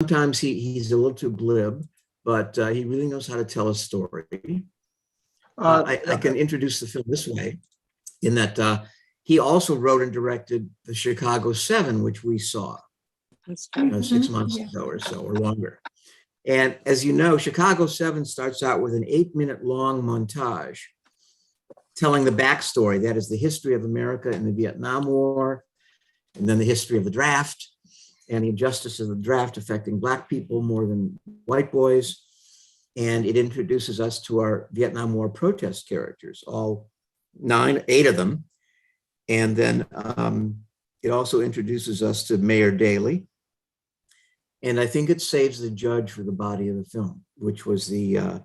sometimes he's a little too glib, but he really knows how to tell a story. I can introduce the film this way, in that he also wrote and directed the Chicago 7, which we saw 6 months ago or so, or longer. And as you know, Chicago 7 starts out with an 8-minute long montage telling the backstory. That is the history of America in the Vietnam War, and then the history of the draft and the injustice of the draft affecting Black people more than white boys. And it introduces us to our Vietnam War protest characters, all 8 of them. And then it also introduces us to Mayor Daley. And I think it saves the judge for the body of the film, which was the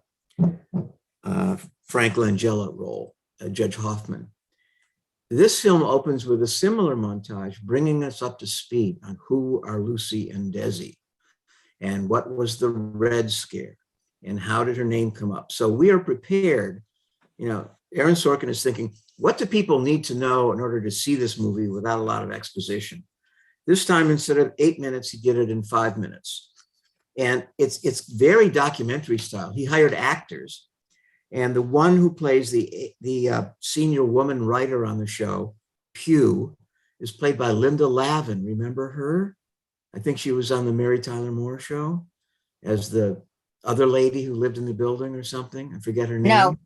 Frank Langella role, Judge Hoffman. This film opens with a similar montage, bringing us up to speed on who are Lucy and Desi, and what was the Red Scare, and how did her name come up. So we are prepared. You know, Aaron Sorkin is thinking, what do people need to know in order to see this movie without a lot of exposition? This time, instead of 8 minutes, he did it in 5 minutes. And it's very documentary style. He hired actors. And the one who plays the senior woman writer on the show, Pugh, is played by Linda Lavin. Remember her? I think she was on the Mary Tyler Moore show as the other lady who lived in the building or something. I forget her name.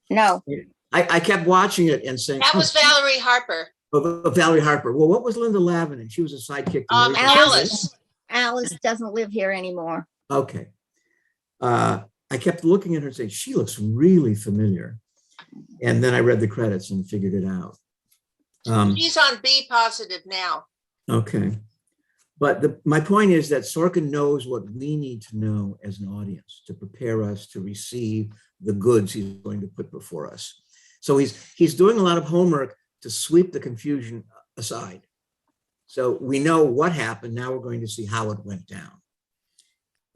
No. I kept watching it and saying, that was Valerie Harper. Valerie Harper. Well, what was Linda Lavin? And she was a sidekick. To Mary Alice. Alice doesn't live here anymore. Okay. I kept looking at her and saying, she looks really familiar. And then I read the credits and figured it out. She's on B positive now. Okay. But my point is that Sorkin knows what we need to know as an audience to prepare us to receive the goods he's going to put before us. So he's doing a lot of homework to sweep the confusion aside. So we know what happened. Now we're going to see how it went down.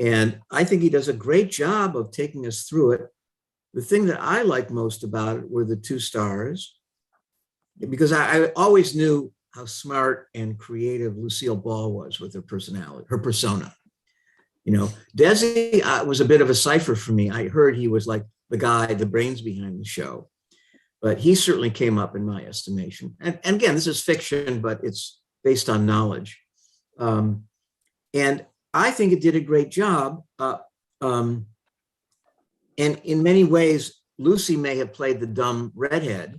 And I think he does a great job of taking us through it. The thing that I liked most about it were the 2 stars, because I always knew how smart and creative Lucille Ball was with her personality, her persona. You know, Desi was a bit of a cipher for me. I heard he was like the guy, the brains behind the show, but he certainly came up in my estimation. And again, this is fiction, but it's based on knowledge. And I think it did a great job. And in many ways, Lucy may have played the dumb redhead,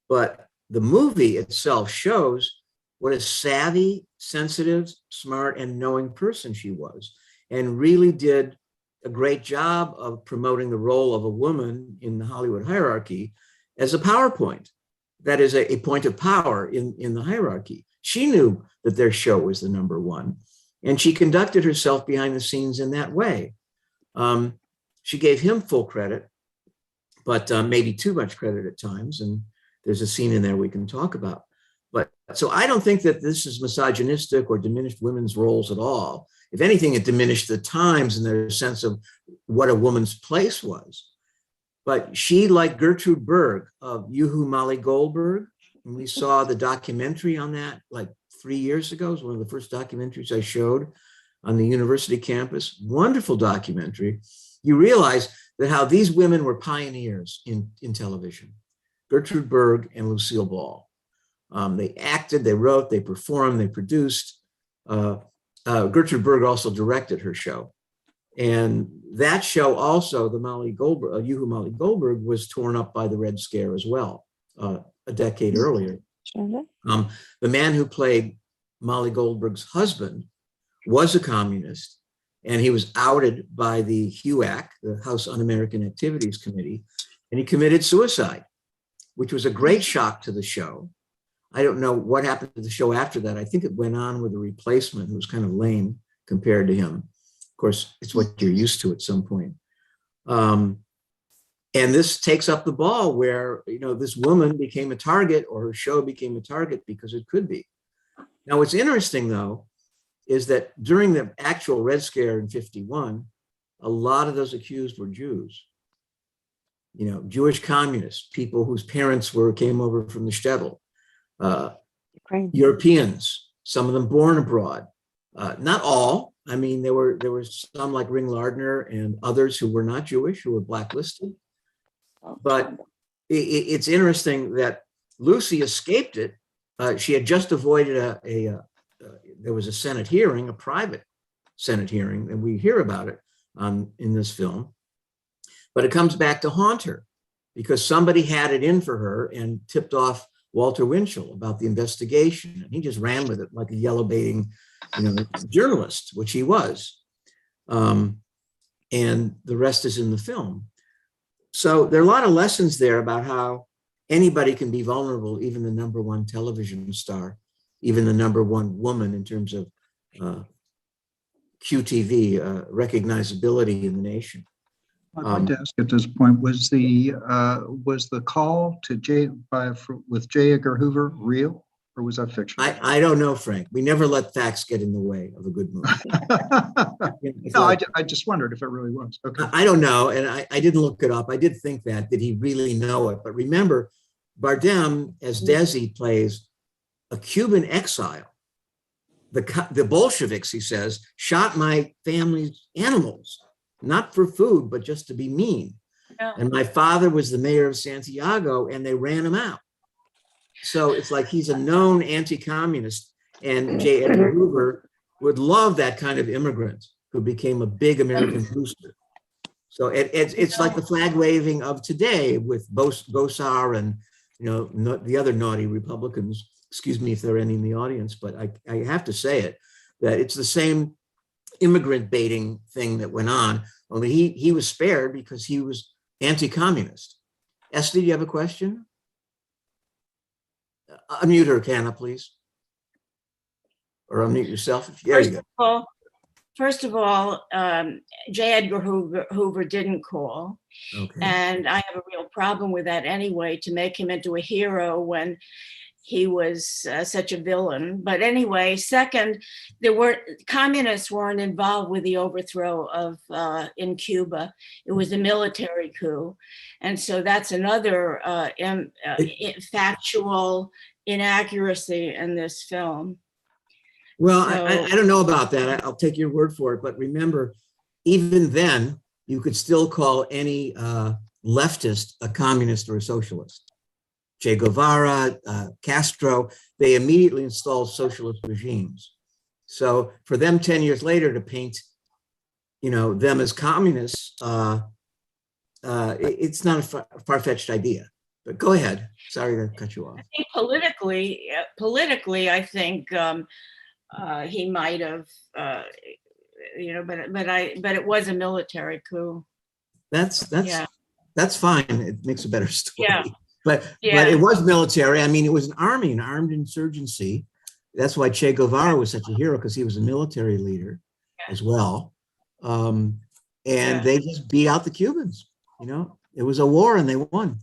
but the movie itself shows what a savvy, sensitive, smart, and knowing person she was, and really did a great job of promoting the role of a woman in the Hollywood hierarchy as a PowerPoint. That is a point of power in the hierarchy. She knew that their show was the #1, and she conducted herself behind the scenes in that way. She gave him full credit, but maybe too much credit at times. And there's a scene in there we can talk about. But so I don't think that this is misogynistic or diminished women's roles at all. If anything, it diminished the times and their sense of what a woman's place was. But she, like Gertrude Berg of Yoo-Hoo Molly Goldberg, and we saw the documentary on that like 3 years ago. It was one of the first documentaries I showed on the university campus. Wonderful documentary. You realize that how these women were pioneers in television. Gertrude Berg and Lucille Ball. They acted, they wrote, they performed, they produced. Gertrude Berg also directed her show. And that show also, the Molly Goldberg, Yoo-Hoo Molly Goldberg, was torn up by the Red Scare as well, a decade earlier. The man who played Molly Goldberg's husband was a communist, and he was outed by the HUAC, the House Un-American Activities Committee, and he committed suicide, which was a great shock to the show. I don't know what happened to the show after that. I think it went on with a replacement who was kind of lame compared to him. Of course, it's what you're used to at some point. And this takes up the ball where, you know, this woman became a target, or her show became a target because it could be. Now, what's interesting, though, is that during the actual Red Scare in '51, a lot of those accused were Jews. You know, Jewish communists, people whose parents came over from the shtetl, Europeans, some of them born abroad. Not all, I mean, there were some like Ring Lardner and others who were not Jewish, who were blacklisted. But it's interesting that Lucy escaped it. She had just avoided there was a Senate hearing, a private Senate hearing, and we hear about it in this film. But it comes back to haunt her because somebody had it in for her and tipped off Walter Winchell about the investigation. And he just ran with it like a yellow baiting, journalist, which he was. And the rest is in the film. So there are a lot of lessons there about how anybody can be vulnerable, even the #1 television star, even the #1 woman in terms of QTV, recognizability in the nation. I'd like to ask at this point, was the call to with J. Edgar Hoover real, or was that fiction? I don't know, Frank. We never let facts get in the way of a good movie. No, I just wondered if it really was. Okay. I don't know, and I didn't look it up. I did think that. Did he really know it? But remember, Bardem, as Desi, plays a Cuban exile. The Bolsheviks, he says, shot my family's animals, not for food, but just to be mean. Yeah. And my father was the mayor of Santiago, and they ran him out. So it's like he's a known anti-communist, and J. Edgar Hoover would love that kind of immigrant who became a big American booster. So it's like the flag waving of today with Gosar and the other naughty Republicans. Excuse me if there are any in the audience, but I have to say it, that it's the same immigrant baiting thing that went on, only he was spared because he was anti-communist. Esther, do you have a question? Unmute her, Canna, please. Or unmute yourself. There you go. First of all, J. Edgar Hoover didn't call. Okay. And I have a real problem with that anyway, to make him into a hero when he was such a villain. But anyway, second, communists weren't involved with the overthrow of in Cuba. It was a military coup. And so that's another factual inaccuracy in this film. Well, I don't know about that. I'll take your word for it. But remember, even then, you could still call any leftist a communist or a socialist. Che Guevara, Castro, they immediately installed socialist regimes. So for them 10 years later to paint, them as communists, it's not a far-fetched idea. But go ahead. Sorry to cut you off. I think politically, I think he might have, but it was a military coup. That's fine. It makes a better story. Yeah. But it was military. I mean, it was an army, an armed insurgency. That's why Che Guevara was such a hero, because he was a military leader as well. They just beat out the Cubans. It was a war and they won.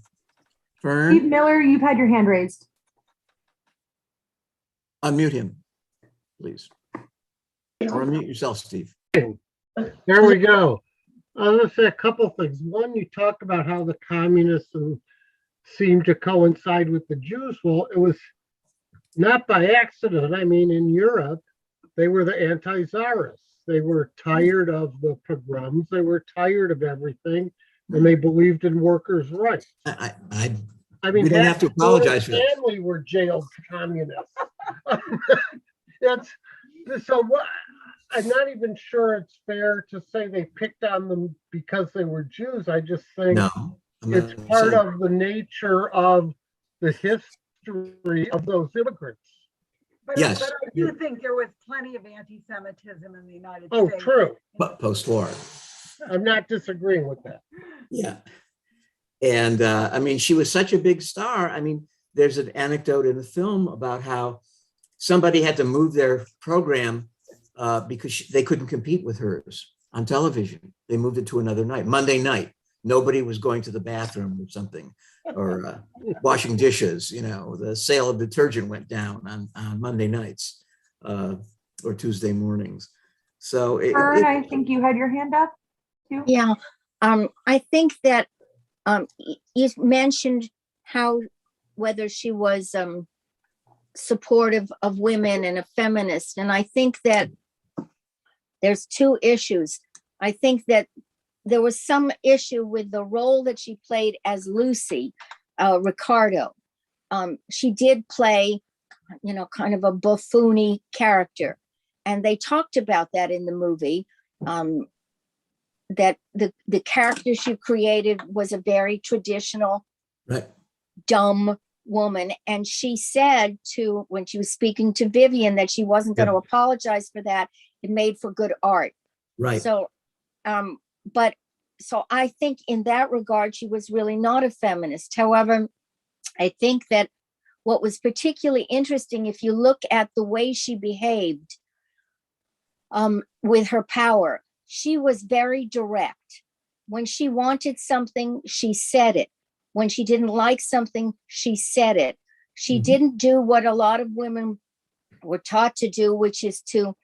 Fern? Steve Miller, you've had your hand raised. Unmute him, please. Or unmute yourself, Steve. There we go. I'm going to say a couple of things. One, you talk about how the communists seemed to coincide with the Jews. Well, it was not by accident. I mean, in Europe, they were the anti-Tsarists. They were tired of the pogroms. They were tired of everything, and they believed in workers' rights. I mean, we don't have to apologize for that. Family were jailed communists. I'm not even sure it's fair to say they picked on them because they were Jews. I just think it's part of the nature of the history of those immigrants. But I do think there was plenty of anti-Semitism in the United States. Oh, true. But post-war. I'm not disagreeing with that. Yeah. And I mean, she was such a big star. I mean, there's an anecdote in the film about how somebody had to move their program because they couldn't compete with hers on television. They moved it to another night, Monday night. Nobody was going to the bathroom or something, or washing dishes. The sale of detergent went down on Monday nights or Tuesday mornings. So I think you had your hand up too. Yeah, I think that you mentioned whether she was supportive of women and a feminist, and I think that there's two issues. I think that there was some issue with the role that she played as Lucy, Ricardo. She did play, kind of a buffoony character. And they talked about that in the movie, that the character she created was a very traditional, Right. dumb woman. And she said when she was speaking to Vivian, that she wasn't going to apologize for that. It made for good art. Right. So, so I think in that regard, she was really not a feminist. However, I think that what was particularly interesting, if you look at the way she behaved with her power, she was very direct. When she wanted something, she said it. When she didn't like something, she said it. She didn't do what a lot of women were taught to do, which is to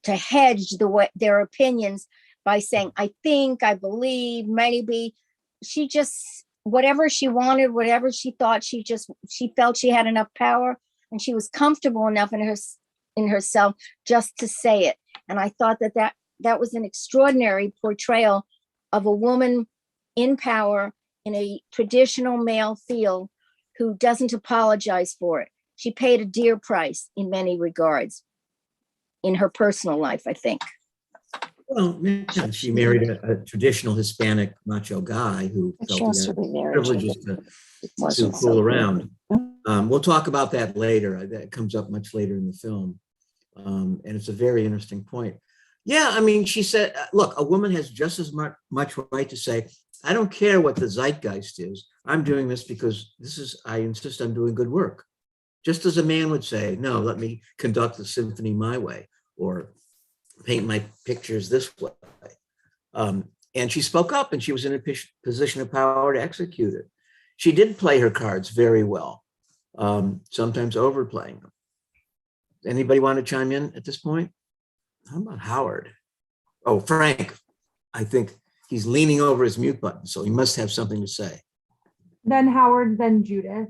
hedge their opinions by saying, I think, I believe, maybe. She just, whatever she wanted, whatever she thought, she felt she had enough power, and she was comfortable enough in herself just to say it. And I thought that was an extraordinary portrayal of a woman in power in a traditional male field who doesn't apologize for it. She paid a dear price in many regards in her personal life, I think. Well, yeah, she married a traditional Hispanic macho guy who felt he had privileges to fool around. We'll talk about that later. That comes up much later in the film. And it's a very interesting point. Yeah, I mean, she said, look, a woman has just as much right to say, I don't care what the zeitgeist is. I'm doing this because I insist I'm doing good work. Just as a man would say, no, let me conduct the symphony my way, or paint my pictures this way. And she spoke up, and she was in a position of power to execute it. She did play her cards very well, sometimes overplaying them. Anybody want to chime in at this point? How about Howard? Oh, Frank, I think he's leaning over his mute button, so he must have something to say. Then Howard, then Judith.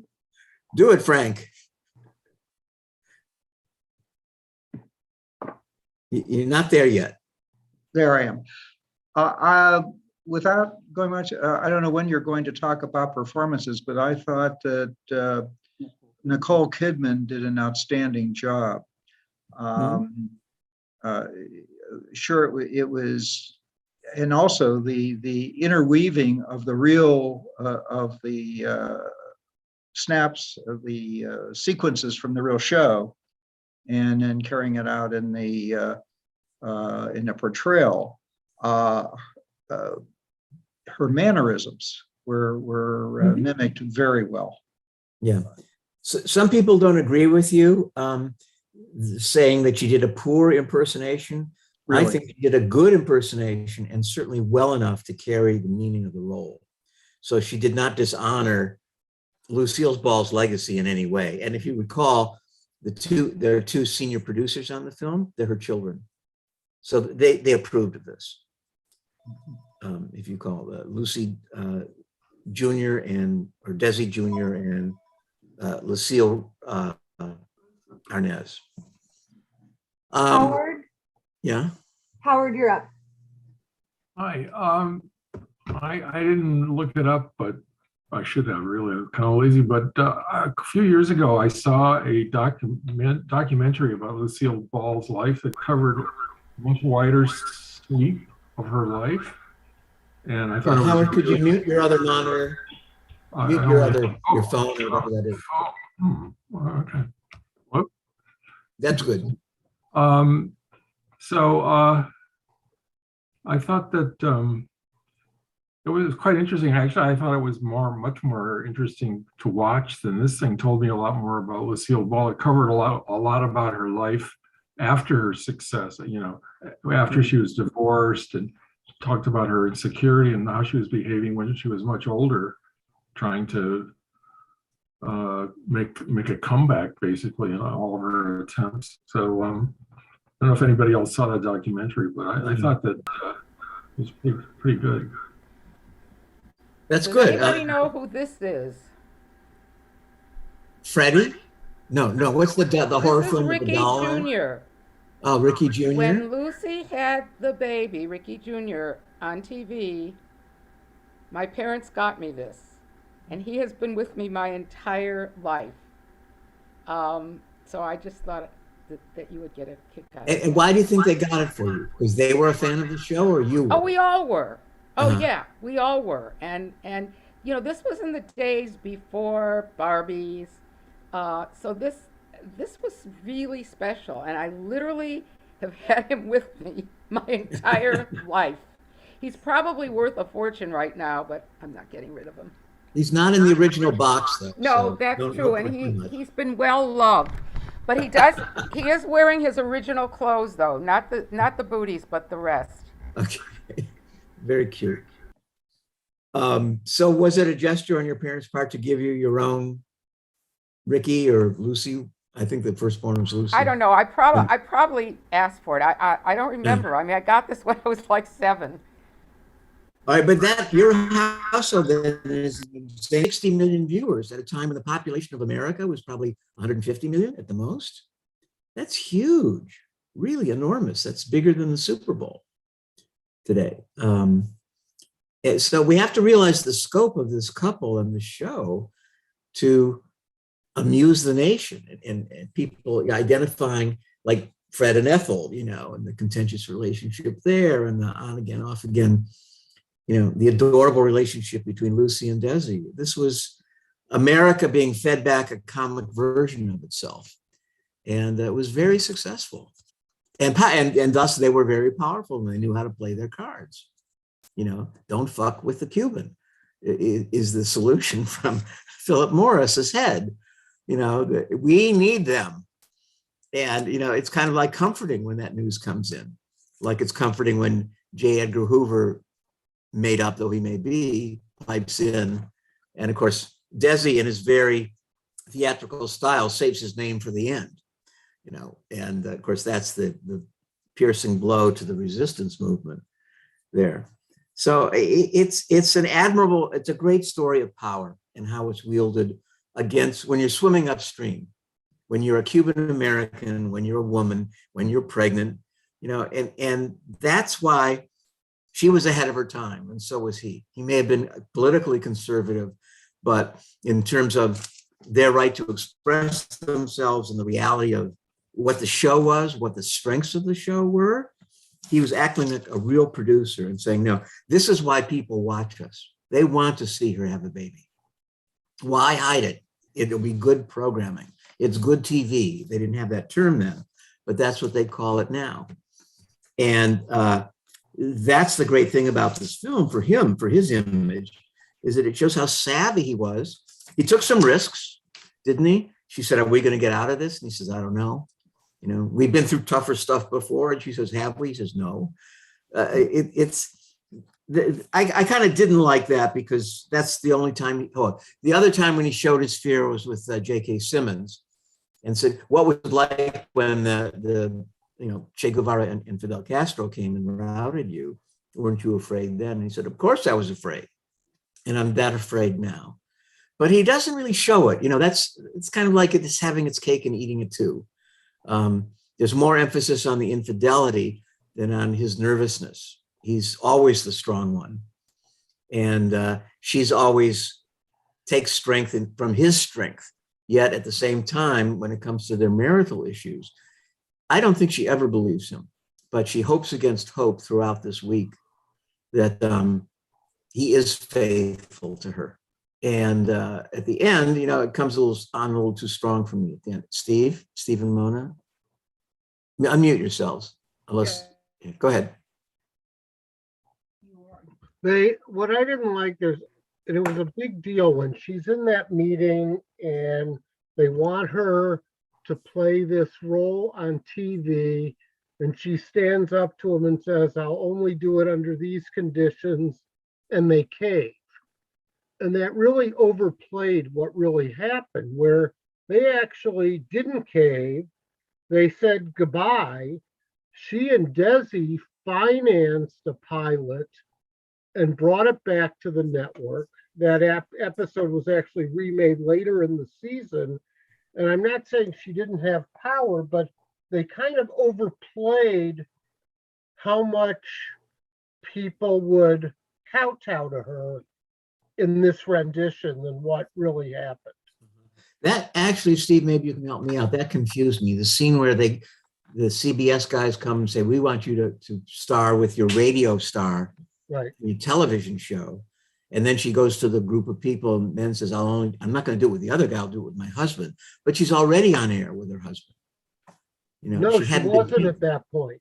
Do it, Frank. You're not there yet. There I am. Without going much, I don't know when you're going to talk about performances, but I thought that Nicole Kidman did an outstanding job. Sure, it was, and also the interweaving of the real of the snaps of the sequences from the real show, and then carrying it out in the portrayal. Her mannerisms were mimicked very well. Yeah. So some people don't agree with you, saying that she did a poor impersonation. Really? I think she did a good impersonation, and certainly well enough to carry the meaning of the role. So she did not dishonor Lucille Ball's legacy in any way. And if you recall, there are two senior producers on the film. They're her children. So they approved of this. If you call Lucy Jr. or Desi Jr. and Lucille Arnaz. Howard, Yeah. Howard, you're up. Hi. I didn't look it up, but I should have. Really, kind of lazy. But a few years ago, I saw a documentary about Lucille Ball's life that covered a much wider sweep of her life, and I thought. Howard, could you mute your other monitor? Mute your phone or whatever that is. Okay. Whoop. That's good. So I thought that it was quite interesting. Actually, I thought it was much more interesting to watch than this thing. Told me a lot more about Lucille Ball. It covered a lot about her life after her success. After she was divorced, and talked about her insecurity and how she was behaving when she was much older, trying to make a comeback, basically, in all of her attempts. So I don't know if anybody else saw that documentary, but I thought that it was pretty good. That's Does good. anybody know who this is? Freddie? No. What's the horror This is film with the Ricky doll? Jr. Oh, Ricky Jr.? When Lucy had the baby, Ricky Jr., on TV, my parents got me this, and he has been with me my entire life. So I just thought that you would get a kick out of it. And why do you think they got it for you? Because they were a fan of the show, or you were? Oh, we all were. Oh, Uh-huh. yeah, we all were. And you know, this was in the days before Barbies. So this was really special, and I literally have had him with me my entire life. He's probably worth a fortune right now, but I'm not getting rid of him. He's not in the original box, though. No, so that's don't true, look and too much. he's been well loved. But he is wearing his original clothes though, not the booties, but the rest. Okay, very cute. So was it a gesture on your parents' part to give you your own Ricky or Lucy? I think the firstborn was Lucy. I don't know. I probably asked for it. I don't remember. I mean, I got this when I was like 7. All right, but your household then is 60 million viewers at a time when the population of America was probably 150 million at the most. That's huge, really enormous. That's bigger than the Super Bowl today. So we have to realize the scope of this couple and the show to amuse the nation and people identifying like Fred and Ethel, you know, and the contentious relationship there and the on again, off again, you know, the adorable relationship between Lucy and Desi. This was America being fed back a comic version of itself. And it was very successful. And thus they were very powerful and they knew how to play their cards. You know, don't fuck with the Cuban is the solution from Philip Morris's head. You know, we need them. And, you know, it's kind of like comforting when that news comes in. Like it's comforting when J. Edgar Hoover, made up though he may be, pipes in. And of course, Desi in his very theatrical style saves his name for the end. You know, and of course, that's the piercing blow to the resistance movement there. So it's an admirable, it's a great story of power and how it's wielded against when you're swimming upstream, when you're a Cuban American, when you're a woman, when you're pregnant, you know, and that's why she was ahead of her time, and so was he. He may have been politically conservative, but in terms of their right to express themselves and the reality of what the show was, what the strengths of the show were, he was acting like a real producer and saying, no, this is why people watch us. They want to see her have a baby. Why hide it? It'll be good programming. It's good TV. They didn't have that term then, but that's what they call it now. And that's the great thing about this film for him, for his image, is that it shows how savvy he was. He took some risks, didn't he? She said, are we going to get out of this? And he says, I don't know. You know, we've been through tougher stuff before. And she says, have we? He says, no. I kind of didn't like that because that's the only time. The other time when he showed his fear was with J.K. Simmons and said, what was it like when the Che Guevara and Fidel Castro came and routed you? Weren't you afraid then? And he said, of course I was afraid. And I'm that afraid now. But he doesn't really show it. You know, it's kind of like it's having its cake and eating it too. There's more emphasis on the infidelity than on his nervousness. He's always the strong one. And she's always takes strength from his strength. Yet at the same time, when it comes to their marital issues, I don't think she ever believes him, but she hopes against hope throughout this week that he is faithful to her. And at the end, you know, it comes a little too strong for me at the end. Steve and Mona, unmute yourselves. Unless, go ahead. What I didn't like is, and it was a big deal when she's in that meeting and they want her to play this role on TV, and she stands up to him and says, I'll only do it under these conditions, and they cave. And that really overplayed what really happened, where they actually didn't cave. They said goodbye. She and Desi financed a pilot and brought it back to the network. That episode was actually remade later in the season. And I'm not saying she didn't have power, but they kind of overplayed how much people would kowtow to her in this rendition than what really happened. That actually, Steve, maybe you can help me out. That confused me. The scene where the CBS guys come and say, we want you to star with your radio star, Right. your television show. And then she goes to the group of people and then says, I'm not going to do it with the other guy, I'll do it with my husband. But she's already on air with her husband. You know, No, she hadn't wasn't been- at that point.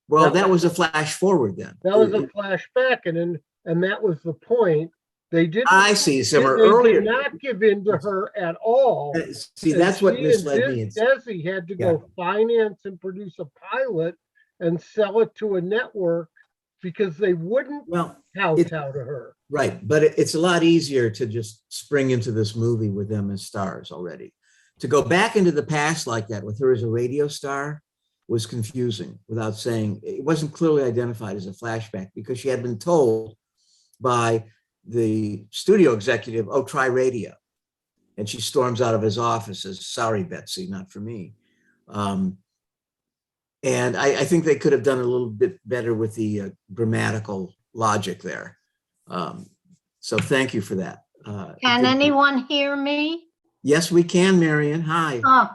Well, that was a flash forward then. That was a flashback, and that was the point. They didn't. I see. So They earlier. did not give in to her at all. See, that's what misled me. Desi had to go finance and produce a pilot and sell it to a network because they wouldn't kowtow to her. Right, but it's a lot easier to just spring into this movie with them as stars already. To go back into the past like that with her as a radio star was confusing without saying, it wasn't clearly identified as a flashback because she had been told by the studio executive, oh, try radio. And she storms out of his office as, sorry, Betsy, not for me. And I think they could have done a little bit better with the grammatical logic there. So thank you for that. Can anyone hear me? Yes, we can, Marion. Hi. Oh,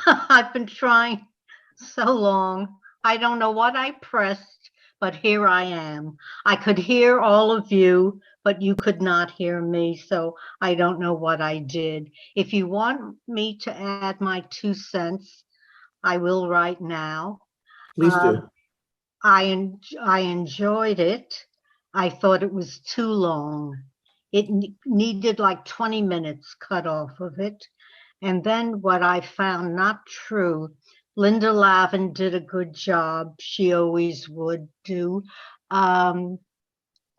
I've been trying so long. I don't know what I pressed, but here I am. I could hear all of you, but you could not hear me, so I don't know what I did. If you want me to add my 2 cents, I will right now. Please do. I enjoyed it. I thought it was too long. It needed like 20 minutes cut off of it. And then what I found not true, Linda Lavin did a good job. She always would do.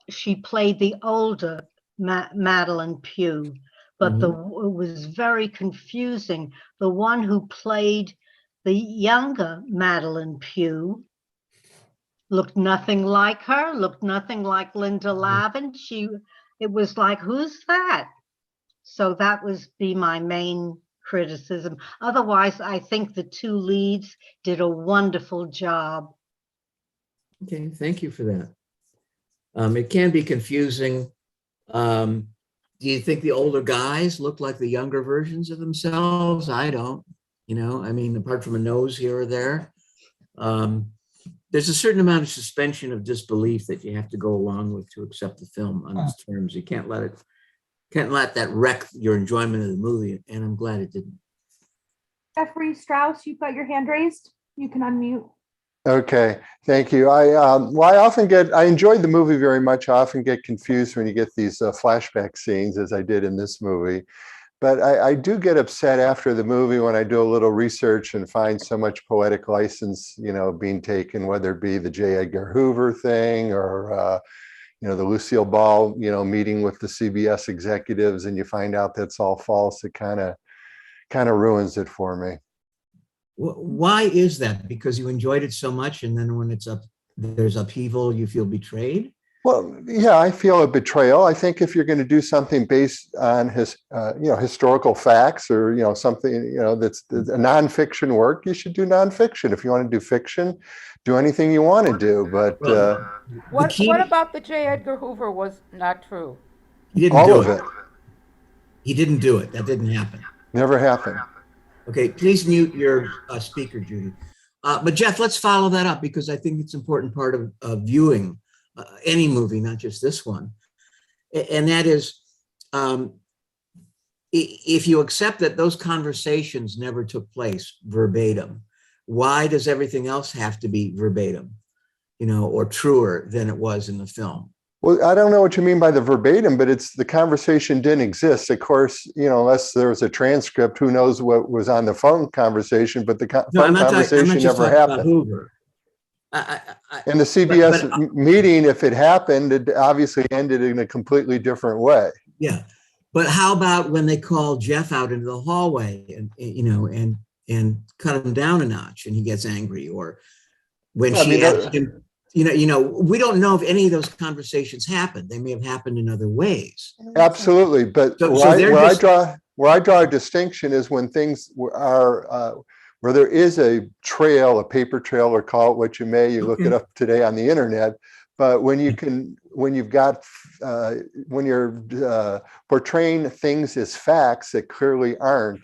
She played the older Madeline Pugh, but it was very confusing. The one who played the younger Madeline Pugh looked nothing like her, looked nothing like Linda Lavin. It was like, who's that? So that was my main criticism. Otherwise, I think the 2 leads did a wonderful job. Okay, thank you for that. It can be confusing. Do you think the older guys look like the younger versions of themselves? I don't, I mean, apart from a nose here or there. There's a certain amount of suspension of disbelief that you have to go along with to accept the film on its terms. You can't let that wreck your enjoyment of the movie, and I'm glad it didn't. Jeffrey Strauss, you've got your hand raised. You can unmute. Okay, thank you. I enjoyed the movie very much. I often get confused when you get these flashback scenes, as I did in this movie. But I do get upset after the movie when I do a little research and find so much poetic license, being taken, whether it be the J. Edgar Hoover thing or, the Lucille Ball, meeting with the CBS executives, and you find out that's all false. It kind of ruins it for me. Why is that? Because you enjoyed it so much, and then when there's upheaval, you feel betrayed? Well, yeah, I feel a betrayal. I think if you're going to do something based on historical facts or, something, that's a nonfiction work, you should do nonfiction. If you want to do fiction, do anything you want to do. But what about the J. Edgar Hoover was not true? He didn't all do of it. He didn't do it. That didn't happen. Never happened. Okay, please mute your speaker, Judy. But Jeff, let's follow that up because I think it's an important part of viewing any movie, not just this one. And that is, if you accept that those conversations never took place verbatim, why does everything else have to be verbatim, or truer than it was in the film? Well, I don't know what you mean by the verbatim, but it's the conversation didn't exist. Of course, unless there was a transcript, who knows what was on the phone conversation, but the phone conversation never happened. Hoover. In the CBS meeting, if it happened, it obviously ended in a completely different way. Yeah. But how about when they call Jeff out into the hallway and cut him down a notch and he gets angry, or when she asked him, we don't know if any of those conversations happened. They may have happened in other ways. Absolutely. But where I draw a distinction is when things where where there is a trail, a paper trail, or call it what you may, you look it Okay. up today on the internet. But when you're portraying things as facts that clearly aren't,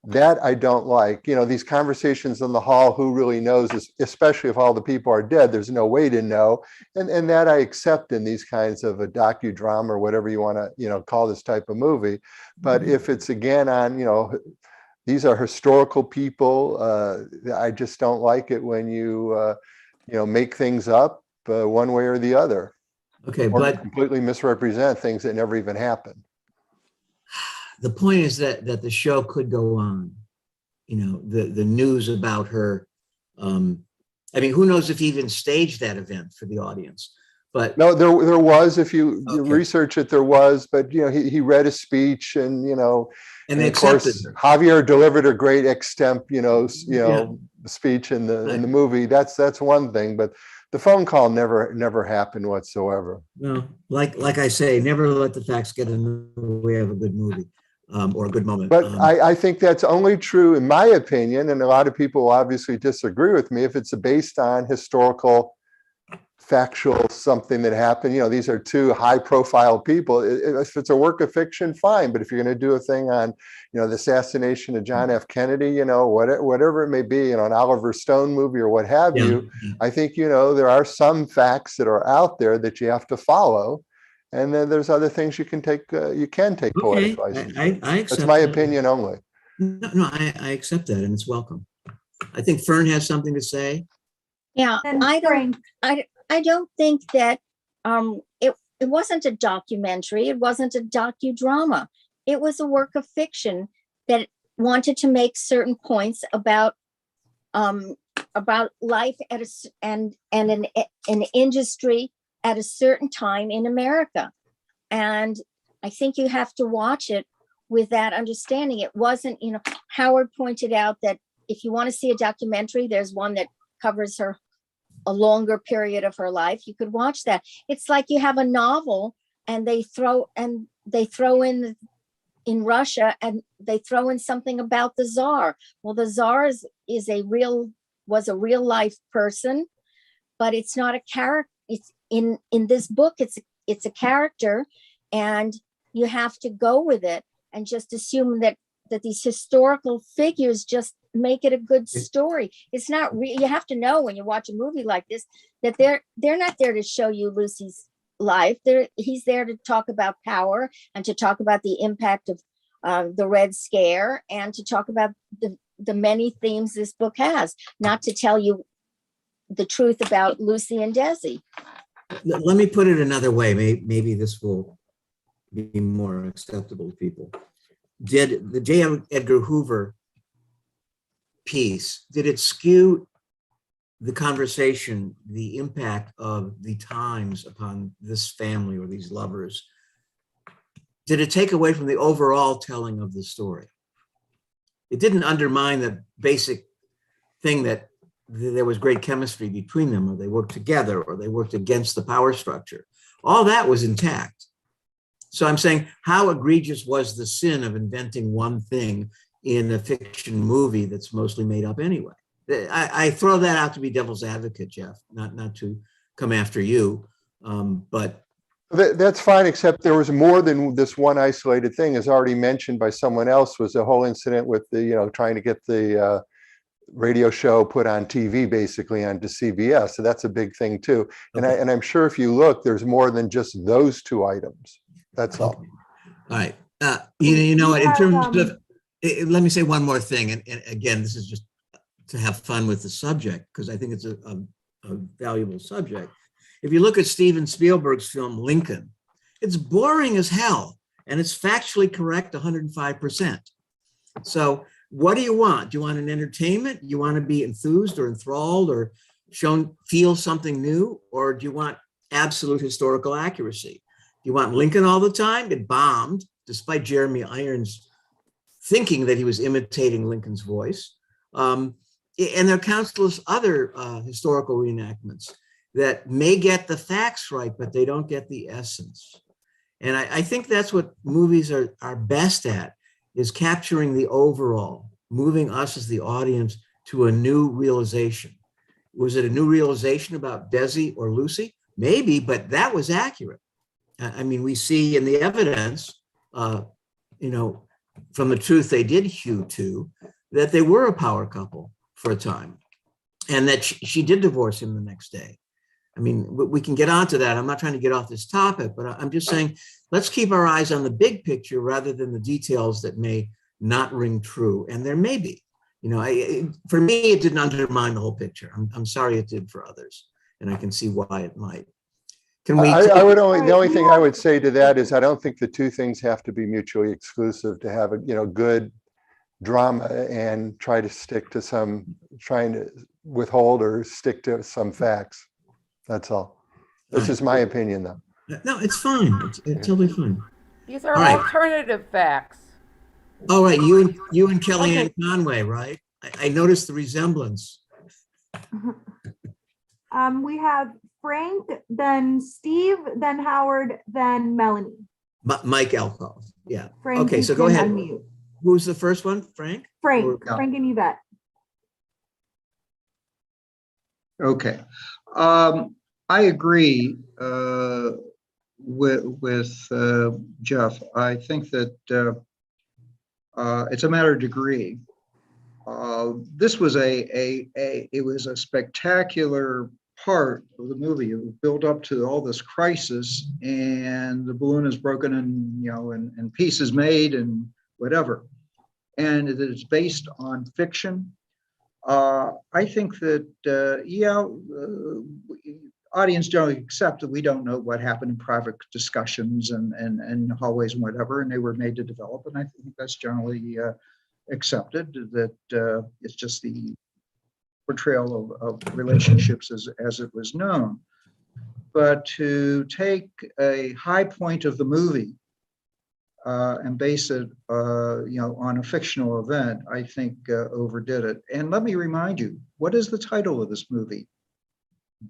that I don't like. You know, these conversations in the hall, who really knows, especially if all the people are dead, there's no way to know. And that I accept in these kinds of a docudrama or whatever you want to, you know, call this type of movie. But if it's again on, you know, these are historical people, I just don't like it when you know, make things up one way or the other. Okay, or but completely misrepresent things that never even happened. the point is that the show could go on. You know, the news about her. I mean, who knows if he even staged that event for the audience? But no, there was. If you Okay. research it, there was. But you know, he read a speech, and you know, and they of course, accepted her. Javier delivered a great extemp, speech in the movie. That's one thing, but the phone call never happened whatsoever. No, like I say, never let the facts get in the way of a good movie or a good moment. But I think that's only true, in my opinion, and a lot of people will obviously disagree with me, if it's based on historical, factual, something that happened. You know, these are two high-profile people. If it's a work of fiction, fine. But if you're going to do a thing on, you know, the assassination of John F. Kennedy, you know, whatever it may be, you know, an Oliver Stone movie or what have you, I think, you know, there are some facts that are out there that you have to follow. And then there's other things you can take poetic license. I accept That's my that. opinion only. No, I accept that, and it's welcome. I think Fern has something to say. Yeah, And I Frank, don't think that it wasn't a documentary, it wasn't a docudrama. It was a work of fiction that wanted to make certain points about life at an industry at a certain time in America. And I think you have to watch it with that understanding. It wasn't, you know, Howard pointed out that if you want to see a documentary, there's one that covers a longer period of her life. You could watch that. It's like you have a novel and they throw in Russia, and they throw in something about the Tsar. Well, the Tsar was a real life person, but it's not a character. It's in this book, it's a character, and you have to go with it and just assume that these historical figures just make it a good story. It's not you have to know when you watch a movie like this that they're not there to show you Lucy's life. He's there to talk about power and to talk about the impact of the Red Scare and to talk about the many themes this book has, not to tell you the truth about Lucy and Desi. Let me put it another way. Maybe this will be more acceptable to people. Did the J. Edgar Hoover piece, did it skew the conversation, the impact of the times upon this family or these lovers? Did it take away from the overall telling of the story? It didn't undermine the basic thing that there was great chemistry between them, or they worked together, or they worked against the power structure. All that was intact. So I'm saying, how egregious was the sin of inventing one thing in a fiction movie that's mostly made up anyway? I throw that out to be devil's advocate, Jeff, not to come after you, but that's fine, except there was more than this one isolated thing. As already mentioned by someone else, was the whole incident with the, you know, trying to get the radio show put on TV, basically onto CBS. So that's a big thing too. And I'm sure if you look, there's more than just those two items. That's all. All right. You know what, in terms of, let me say one more thing. And again, this is just to have fun with the subject, because I think it's a valuable subject. If you look at Steven Spielberg's film, Lincoln, it's boring as hell. And it's factually correct 105%. So what do you want? Do you want an entertainment? You want to be enthused or enthralled or feel something new? Or do you want absolute historical accuracy? Do you want Lincoln all the time? It bombed, despite Jeremy Irons thinking that he was imitating Lincoln's voice. And there are countless other historical reenactments that may get the facts right, but they don't get the essence. And I think that's what movies are best at, is capturing the overall, moving us as the audience to a new realization. Was it a new realization about Desi or Lucy? Maybe, but that was accurate. I mean, we see in the evidence, you know, from the truth they did hew to, that they were a power couple for a time, and that she did divorce him the next day. I mean, we can get onto that. I'm not trying to get off this topic, but I'm just saying, let's keep our eyes on the big picture rather than the details that may not ring true. And there may be, you know, for me, it didn't undermine the whole picture. I'm sorry it did for others, and I can see why it might. Can we? I would only, the only thing I would say to that is I don't think the two things have to be mutually exclusive to have a, you know, good drama and try to stick to trying to withhold or stick to some facts. That's all. This is my opinion, though. No, it's fine. It's totally fine. These are All right. alternative facts. All right, you and Kellyanne Conway, right? I noticed the resemblance. We have Frank, then Steve, then Howard, then Melanie. Mike Alcoff. Yeah. Frank, Okay, you so go can ahead. unmute. Who's the first one? Frank? Frank, Or- Frank and Yvette. Okay. I agree with Jeff. I think that it's a matter of degree. This was it was a spectacular part of the movie. It was built up to all this crisis, and the balloon is broken and, you know, and pieces made and whatever. And it is based on fiction. I think that, audience generally accept that we don't know what happened in private discussions and hallways and whatever, and they were made to develop. And I think that's generally accepted, that it's just the portrayal of relationships as it was known. But to take a high point of the movie and base it, on a fictional event, I think overdid it. And let me remind you, what is the title of this movie?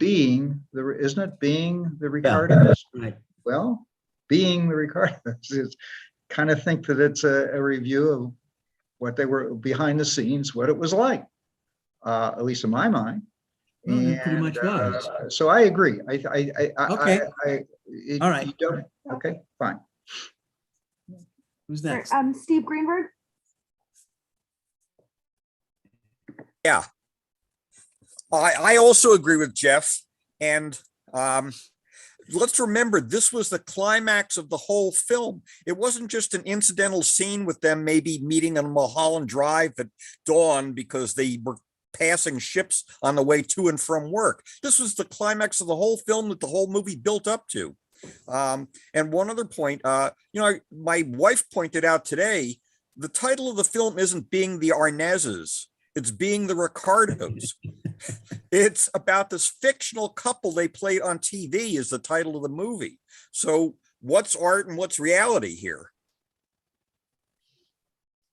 Isn't it Being the Ricardos? Yeah, right. Well, Being the Ricardos is kind of think that it's a review of what they were behind the scenes, what it was like, at least in my mind. Well, it pretty much was. So I agree. Okay. All right. Okay, fine. Who's next? Steve Greenberg. Yeah. I also agree with Jeff. And let's remember, this was the climax of the whole film. It wasn't just an incidental scene with them maybe meeting on Mulholland Drive at dawn because they were passing ships on the way to and from work. This was the climax of the whole film that the whole movie built up to. And one other point, my wife pointed out today, the title of the film isn't Being the Arnazes, it's Being the Ricardos. It's about this fictional couple they played on TV is the title of the movie. So what's art and what's reality here?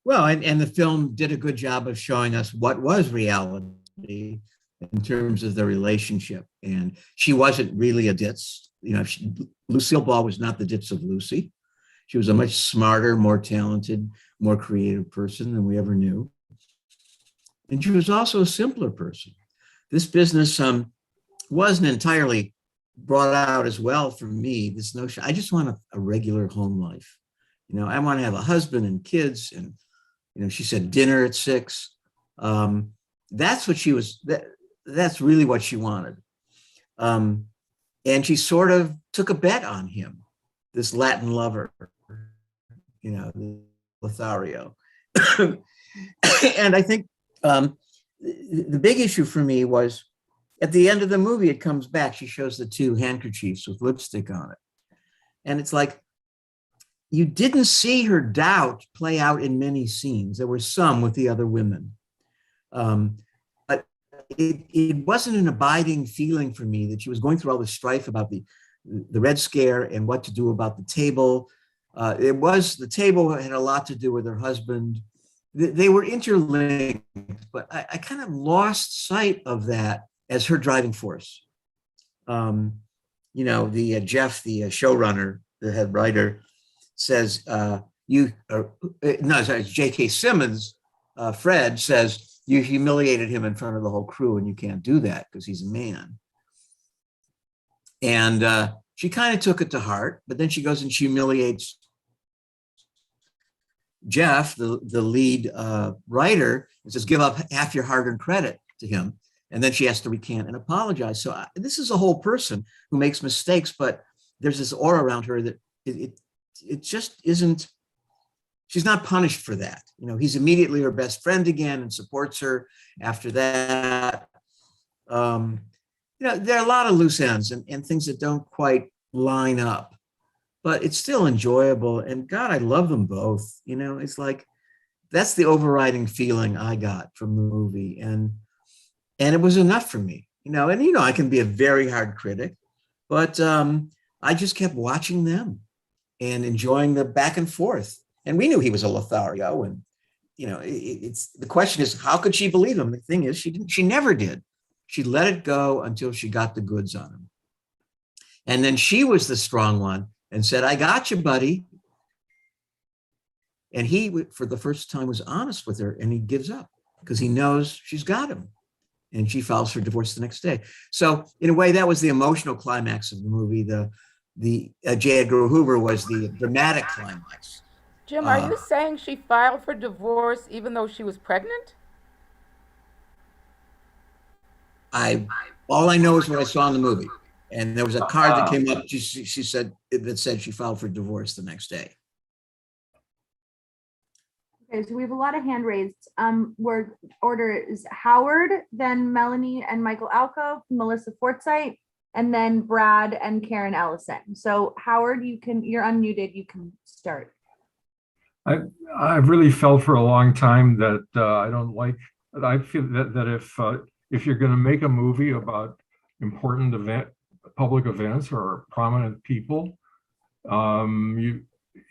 Well, and the film did a good job of showing us what was reality in terms of the relationship. And she wasn't really a ditz. Lucille Ball was not the ditz of Lucy. She was a much smarter, more talented, more creative person than we ever knew. And she was also a simpler person. This business wasn't entirely brought out as well for me, this notion. I just want a regular home life. I want to have a husband and kids. And, she said dinner at 6. That's what she was, that's really what she wanted. And she sort of took a bet on him, this Latin lover, Lothario. And I think the big issue for me was at the end of the movie, it comes back. She shows the 2 handkerchiefs with lipstick on it. And it's like, you didn't see her doubt play out in many scenes. There were some with the other women. But it wasn't an abiding feeling for me that she was going through all the strife about the Red Scare and what to do about the table. The table had a lot to do with her husband. They were interlinked, but I kind of lost sight of that as her driving force. Jeff, the showrunner, the head writer, says, J.K. Simmons, Fred says, you humiliated him in front of the whole crew, and you can't do that because he's a man. And she kind of took it to heart, but then she goes and she humiliates Jeff, the lead writer, and says, give up half your hard-earned credit to him. And then she has to recant and apologize. So this is a whole person who makes mistakes, but there's this aura around her that it just isn't, she's not punished for that. You know, he's immediately her best friend again and supports her after that. You know, there are a lot of loose ends and things that don't quite line up, but it's still enjoyable. And God, I love them both. You know, it's like, that's the overriding feeling I got from the movie. And it was enough for me, you know, and, you know, I can be a very hard critic, but I just kept watching them and enjoying the back and forth. And we knew he was a Lothario. And, you know, it's the question is, how could she believe him? The thing is, she never did. She let it go until she got the goods on him. And then she was the strong one and said, I got you, buddy. And he, for the first time, was honest with her, and he gives up because he knows she's got him. And she files for divorce the next day. So in a way, that was the emotional climax of the movie. The J. Edgar Hoover was the dramatic climax. Jim, are you saying she filed for divorce even though she was pregnant? All I know is what I saw in the movie. And there was a card that came up, she said, that said she filed for divorce the next day. Okay, so we have a lot of hand raised. Order is Howard, then Melanie and Michael Alco, Melissa Forsythe, and then Brad and Karen Ellison. So Howard, you're unmuted, you can start. I've really felt for a long time that I don't like, I feel that if you're going to make a movie about important public events or prominent people,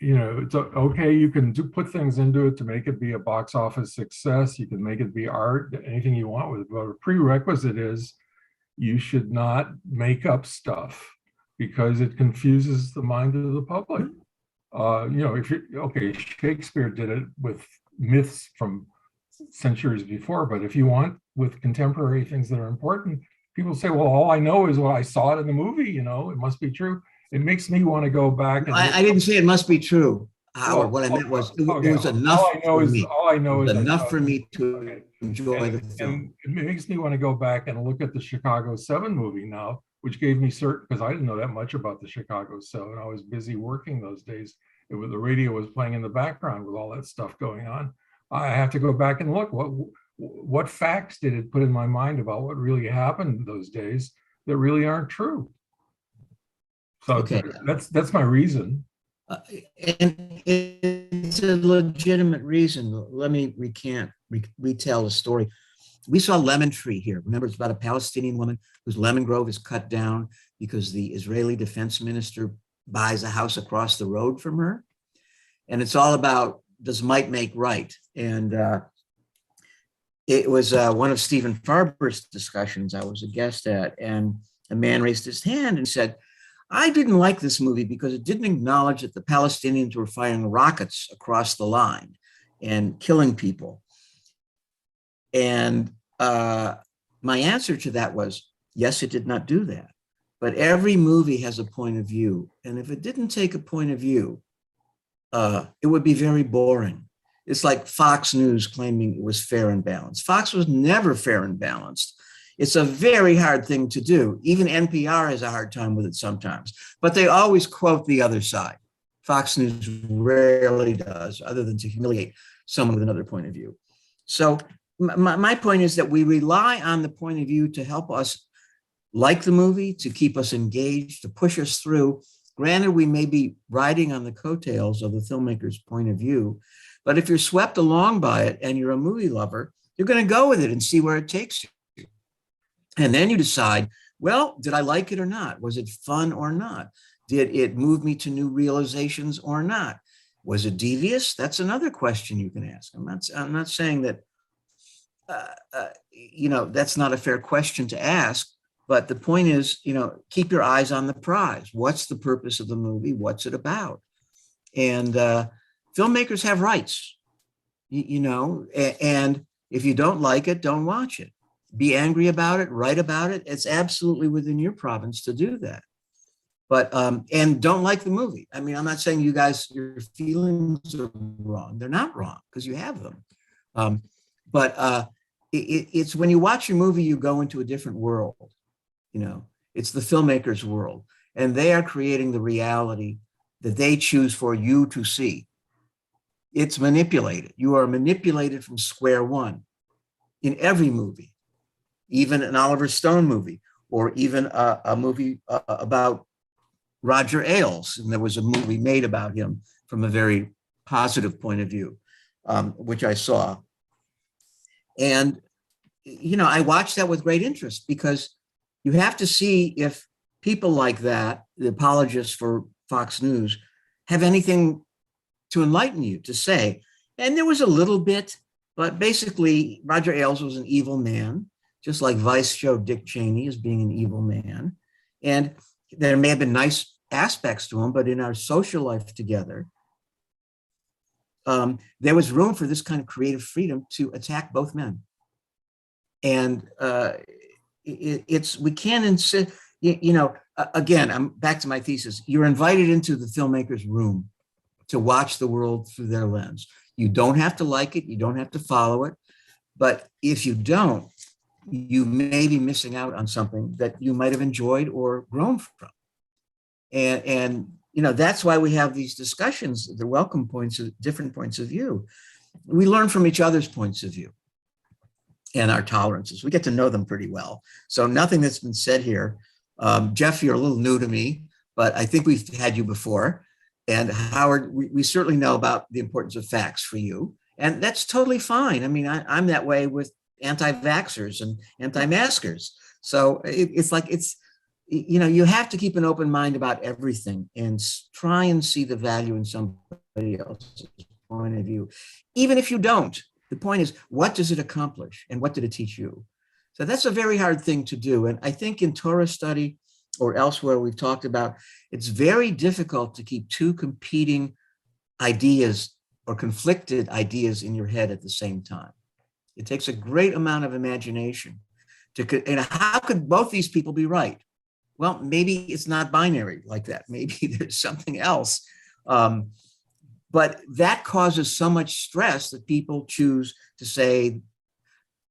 you know, it's okay, you can put things into it to make it be a box office success. You can make it be art, anything you want with it. But a prerequisite is you should not make up stuff because it confuses the mind of the public. You know, Shakespeare did it with myths from centuries before, but if you want with contemporary things that are important, people say, well, all I know is what I saw it in the movie, you know, it must be true. It makes me want to go back. I didn't say it must be true, Howard. What I meant was it was enough for me. All I know is enough for me to enjoy the film. And it makes me want to go back and look at the Chicago 7 movie now, which gave me certain, because I didn't know that much about the Chicago 7. I was busy working those days. The radio was playing in the background with all that stuff going on. I have to go back and look. What facts did it put in my mind about what really happened those days that really aren't true? So okay, that's my reason. And it's a legitimate reason. Let me retell the story. We saw Lemon Tree here. Remember, it's about a Palestinian woman whose lemon grove is cut down because the Israeli defense minister buys a house across the road from her. And it's all about, does might make right? And it was one of Stephen Farber's discussions I was a guest at, and a man raised his hand and said, I didn't like this movie because it didn't acknowledge that the Palestinians were firing rockets across the line and killing people. And my answer to that was, yes, it did not do that. But every movie has a point of view. And if it didn't take a point of view, it would be very boring. It's like Fox News claiming it was fair and balanced. Fox was never fair and balanced. It's a very hard thing to do. Even NPR has a hard time with it sometimes, but they always quote the other side. Fox News rarely does, other than to humiliate someone with another point of view. So my point is that we rely on the point of view to help us like the movie, to keep us engaged, to push us through. Granted, we may be riding on the coattails of the filmmaker's point of view, but if you're swept along by it and you're a movie lover, you're going to go with it and see where it takes you. And then you decide, well, did I like it or not? Was it fun or not? Did it move me to new realizations or not? Was it devious? That's another question you can ask. I'm not saying that, you know, that's not a fair question to ask, but the point is, you know, keep your eyes on the prize. What's the purpose of the movie? What's it about? And filmmakers have rights, you know, and If you don't like it, don't watch it. Be angry about it, write about it. It's absolutely within your province to do that. But, and don't like the movie. I mean, I'm not saying you guys, your feelings are wrong. They're not wrong because you have them. It's when you watch a movie, you go into a different world. You know, it's the filmmaker's world, and they are creating the reality that they choose for you to see. It's manipulated. You are manipulated from square one in every movie, even an Oliver Stone movie, or even a movie about Roger Ailes. And there was a movie made about him from a very positive point of view, which I saw. And, you know, I watched that with great interest because you have to see if people like that, the apologists for Fox News, have anything to enlighten you, to say. And there was a little bit, but basically Roger Ailes was an evil man, just like Vice showed Dick Cheney as being an evil man. And there may have been nice aspects to him, but in our social life together, there was room for this kind of creative freedom to attack both men. And we can't insist, you know, again, I'm back to my thesis. You're invited into the filmmaker's room to watch the world through their lens. You don't have to like it. You don't have to follow it. But if you don't, you may be missing out on something that you might have enjoyed or grown from. And you know, that's why we have these discussions, the welcome points of different points of view. We learn from each other's points of view and our tolerances. We get to know them pretty well. So nothing that's been said here. Jeff, you're a little new to me, but I think we've had you before. And Howard, we certainly know about the importance of facts for you. And that's totally fine. I mean, I'm that way with anti-vaxxers and anti-maskers. So it's like, you know, you have to keep an open mind about everything and try and see the value in somebody else's point of view. Even if you don't, the point is, what does it accomplish and what did it teach you? So that's a very hard thing to do. And I think in Torah study or elsewhere, we've talked about, it's very difficult to keep two competing ideas or conflicted ideas in your head at the same time. It takes a great amount of imagination and how could both these people be right? Well, maybe it's not binary like that. Maybe there's something else. But that causes so much stress that people choose to say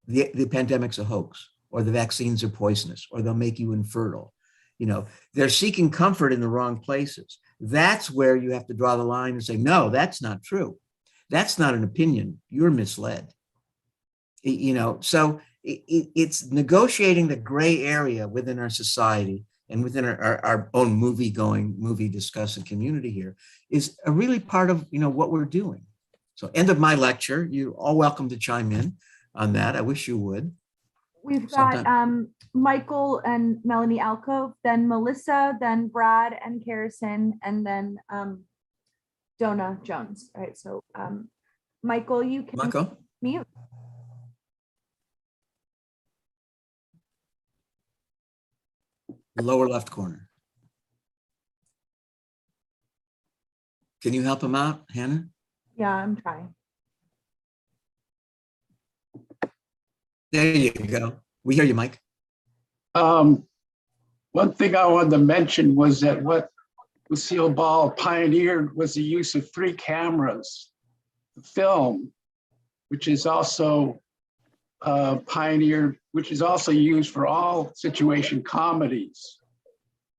the pandemic's a hoax, or the vaccines are poisonous, or they'll make you infertile. You know, they're seeking comfort in the wrong places. That's where you have to draw the line and say, no, that's not true. That's not an opinion. You're misled. You know, so it's negotiating the gray area within our society and within our own movie discussing community here is a really part of, you know, what we're doing. So end of my lecture. You're all welcome to chime in on that. I wish you would. We've got Michael and Melanie Alcove, then Melissa, then Brad and Carrison, and then Donna Jones. All right, so Michael, you can mute. Lower left corner. Can you help him out, Hannah? Yeah, I'm trying. There you go. We hear you, Mike. One thing I wanted to mention was that what Lucille Ball pioneered was the use of 3 cameras, film, which is also pioneered, which is also used for all situation comedies,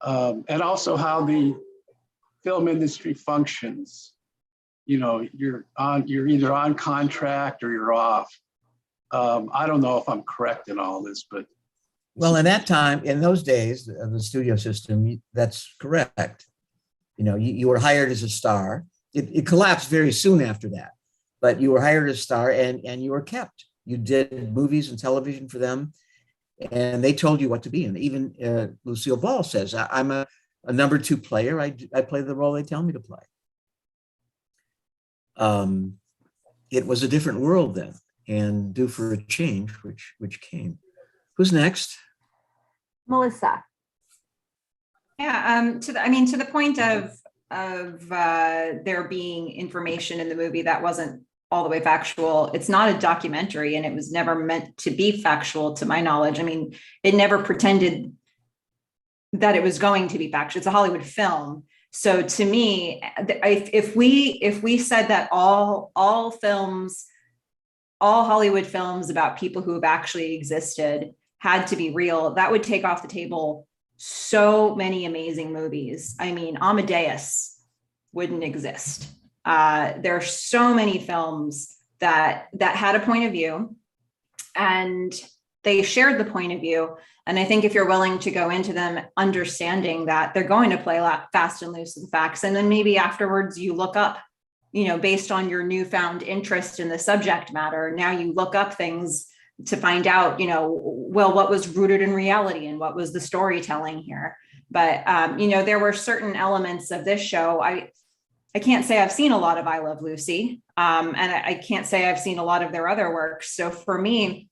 and also how the film industry functions. You know, you're either on contract or you're off. I don't know if I'm correct in all this, but. Well, in that time, in those days of the studio system, that's correct. You know, you were hired as a star. It collapsed very soon after that, but you were hired as a star and you were kept. You did movies and television for them, and they told you what to be in. Even Lucille Ball says, I'm a number 2 player. I play the role they tell me to play. It was a different world then, and due for a change, which came. Who's next? Melissa. Yeah, to the point of there being information in the movie that wasn't all the way factual. It's not a documentary, and it was never meant to be factual, to my knowledge. I mean, it never pretended that it was going to be factual. It's a Hollywood film. So to me, if we said that all Hollywood films about people who have actually existed had to be real, that would take off the table so many amazing movies. I mean, Amadeus wouldn't exist. There are so many films that had a point of view, and they shared the point of view. And I think if you're willing to go into them understanding that they're going to play a lot fast and loose with facts, and then maybe afterwards you look up, based on your newfound interest in the subject matter, now you look up things to find out, well, what was rooted in reality and what was the storytelling here. But, there were certain elements of this show. I can't say I've seen a lot of I Love Lucy, and I can't say I've seen a lot of their other works. So for me,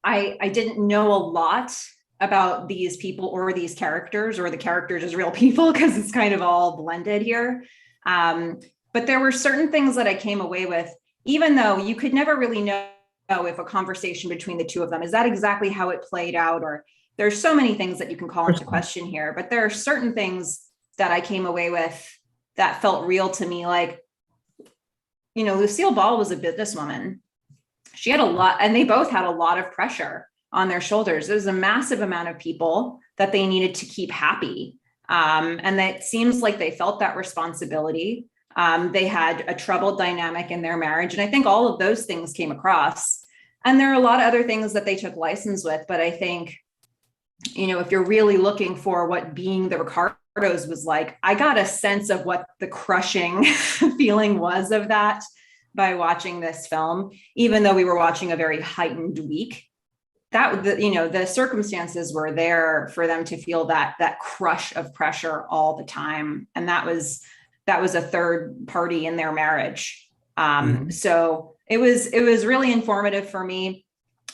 I didn't know a lot about these people or these characters, or the characters as real people, because it's kind of all blended here. But there were certain things that I came away with, even though you could never really know if a conversation between the two of them, is that exactly how it played out? Or there's so many things that you can call into question here, but there are certain things that I came away with that felt real to me. Like, Lucille Ball was a businesswoman. She had a lot, and they both had a lot of pressure on their shoulders. There was a massive amount of people that they needed to keep happy. And that seems like they felt that responsibility. They had a troubled dynamic in their marriage. And I think all of those things came across. And there are a lot of other things that they took license with. But I think, if you're really looking for what being the Ricardos was like, I got a sense of what the crushing feeling was of that by watching this film, even though we were watching a very heightened week. The circumstances were there for them to feel that crush of pressure all the time. And that was a third party in their marriage. So it was really informative for me.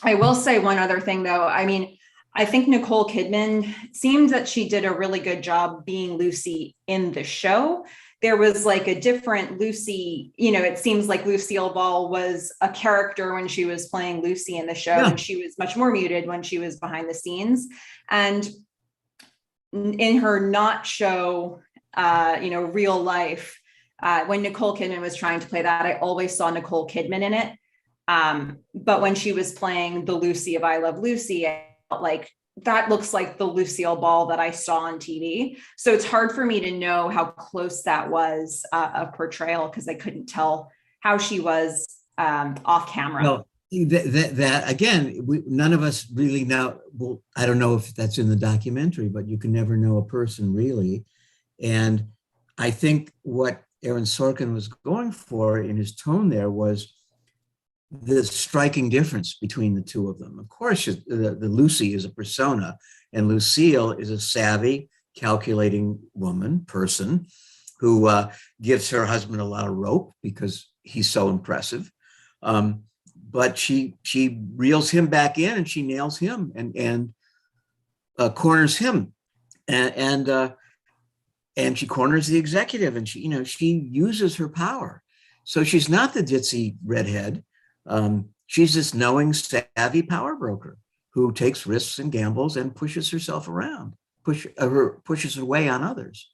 I will say one other thing though. I mean, I think Nicole Kidman seemed that she did a really good job being Lucy in the show. There was like a different Lucy, it seems like Lucille Ball was a character when she was playing Lucy in the show, and she was much more muted when she was behind the scenes. And in her not show, real life, when Nicole Kidman was trying to play that, I always saw Nicole Kidman in it. But when she was playing the Lucy of I Love Lucy, I felt like that looks like the Lucille Ball that I saw on TV. So it's hard for me to know how close that was a portrayal, because I couldn't tell how she was off camera. Well, that again, none of us really know. Well, I don't know if that's in the documentary, but you can never know a person really. And I think what Aaron Sorkin was going for in his tone there was the striking difference between the two of them. Of course, the Lucy is a persona, and Lucille is a savvy, calculating person who gives her husband a lot of rope because he's so impressive. But she reels him back in, and she nails him and corners him, and she corners the executive, and she uses her power. So she's not the ditzy redhead. She's this knowing, savvy power broker who takes risks and gambles and pushes herself around, pushes her way on others,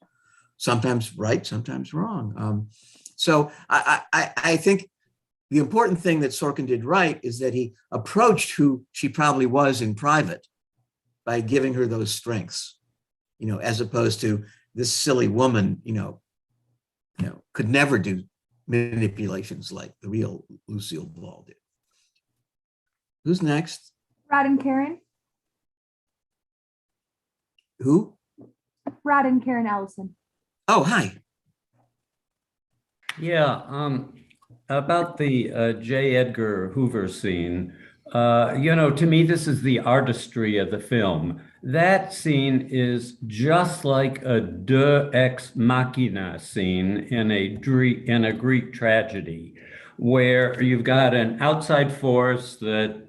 sometimes right, sometimes wrong. So I think the important thing that Sorkin did right is that he approached who she probably was in private by giving her those strengths, as opposed to this silly woman, could never do manipulations like the real Lucille Ball did. Who's next? Brad and Karen. Who? Brad and Karen Ellison. Oh, hi. Yeah, about the J. Edgar Hoover scene, to me, this is the artistry of the film. That scene is just like a de ex machina scene in a Greek tragedy, where you've got an outside force that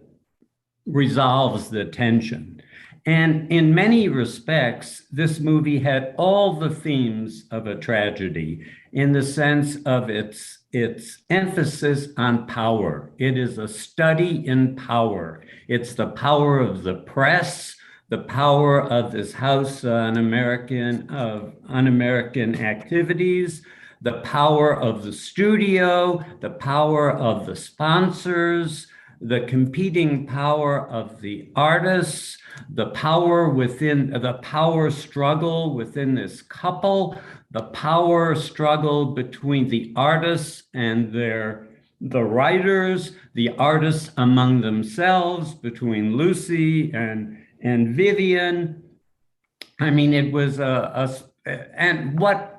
resolves the tension. And in many respects, this movie had all the themes of a tragedy in the sense of its emphasis on power. It is a study in power. It's the power of the press, the power of this House Un-American activities, the power of the studio, the power of the sponsors, the competing power of the artists, the power struggle within this couple, the power struggle between the artists and the writers, the artists among themselves, between Lucy and Vivian. I mean, it was and what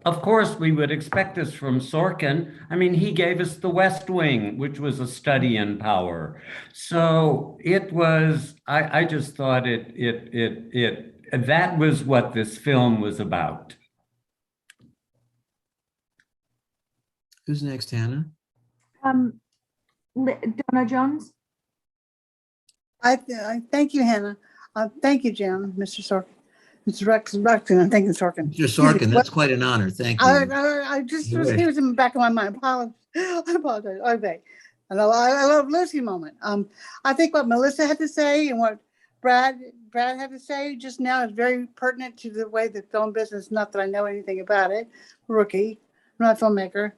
of course we would expect this from Sorkin. I mean, he gave us The West Wing, which was a study in power. So it was, I just thought that was what this film was about. Who's next, Hannah? Donna Jones. I thank you, Hannah. Thank you, Jim, Mr. Sorkin. Mr. Ruxin, I'm thinking Sorkin. Mr. Sorkin, that's quite an honor. Thank you. I just was, he was in the back of my mind. I apologize. Okay. And I love Lucy moment. I think what Melissa had to say and what Brad had to say just now is very pertinent to the way the film business, not that I know anything about it, rookie, I'm not a filmmaker,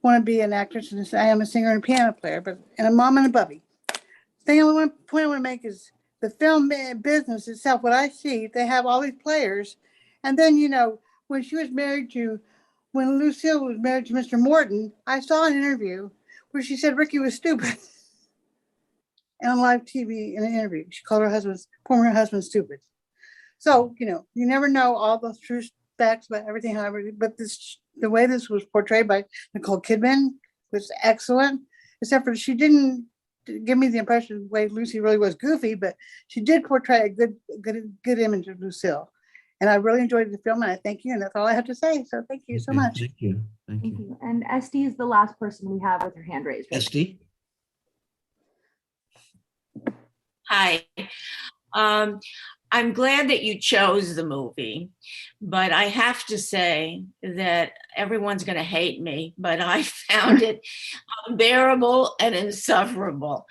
want to be an actress, and I am a singer and a piano player, and a mom and a bubby. Point I want to make is the film business itself, what I see, they have all these players. And then, you know, when Lucille was married to Mr. Morton, I saw an interview where she said Ricky was stupid. And on live TV in an interview, she called her former husband stupid. So, you know, you never know all the true facts about everything, however, but the way this was portrayed by Nicole Kidman was excellent, except for she didn't give me the impression of the way Lucy really was goofy, but she did portray a good image of Lucille. And I really enjoyed the film, and I thank you, and that's all I have to say. So thank you so much. Thank you. Thank you. And Esty is the last person we have with her hand raised. Esty? Hi. I'm glad that you chose the movie, but I have to say that everyone's going to hate me, but I found it unbearable and insufferable.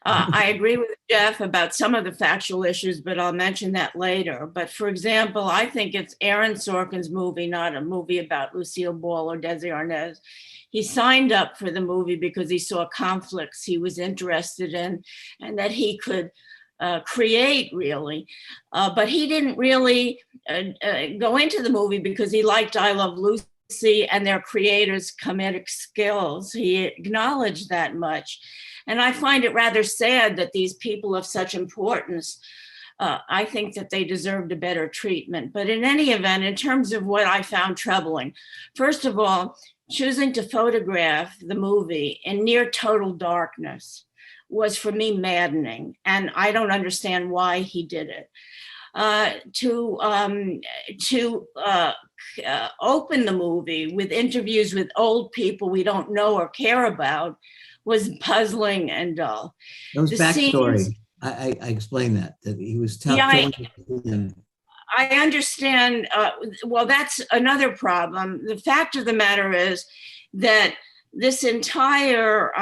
I agree with Jeff about some of the factual issues, but I'll mention that later. But for example, I think it's Aaron Sorkin's movie, not a movie about Lucille Ball or Desi Arnaz. He signed up for the movie because he saw conflicts he was interested in and that he could create, really. But he didn't really go into the movie because he liked I Love Lucy and their creators' comedic skills. He acknowledged that much. And I find it rather sad that these people of such importance, I think that they deserved a better treatment. But in any event, in terms of what I found troubling, first of all, choosing to photograph the movie in near total darkness was for me maddening, and I don't understand why he did it. To open the movie with interviews with old people we don't know or care about was puzzling and dull. That was The backstory. scenes- I explained that he was Yeah, telling. I understand. Well, that's another problem. The fact of the matter is that this entire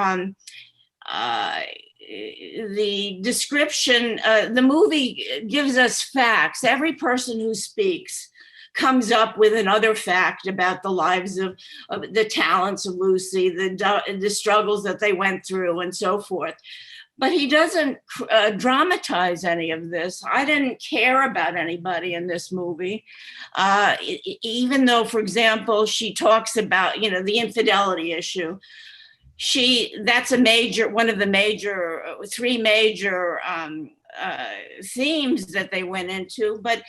the description, the movie gives us facts. Every person who speaks comes up with another fact about the lives of the talents of Lucy, the struggles that they went through and so forth. But he doesn't dramatize any of this. I didn't care about anybody in this movie, even though, for example, she talks about, you know, the infidelity issue. That's one of the three major themes that they went into, but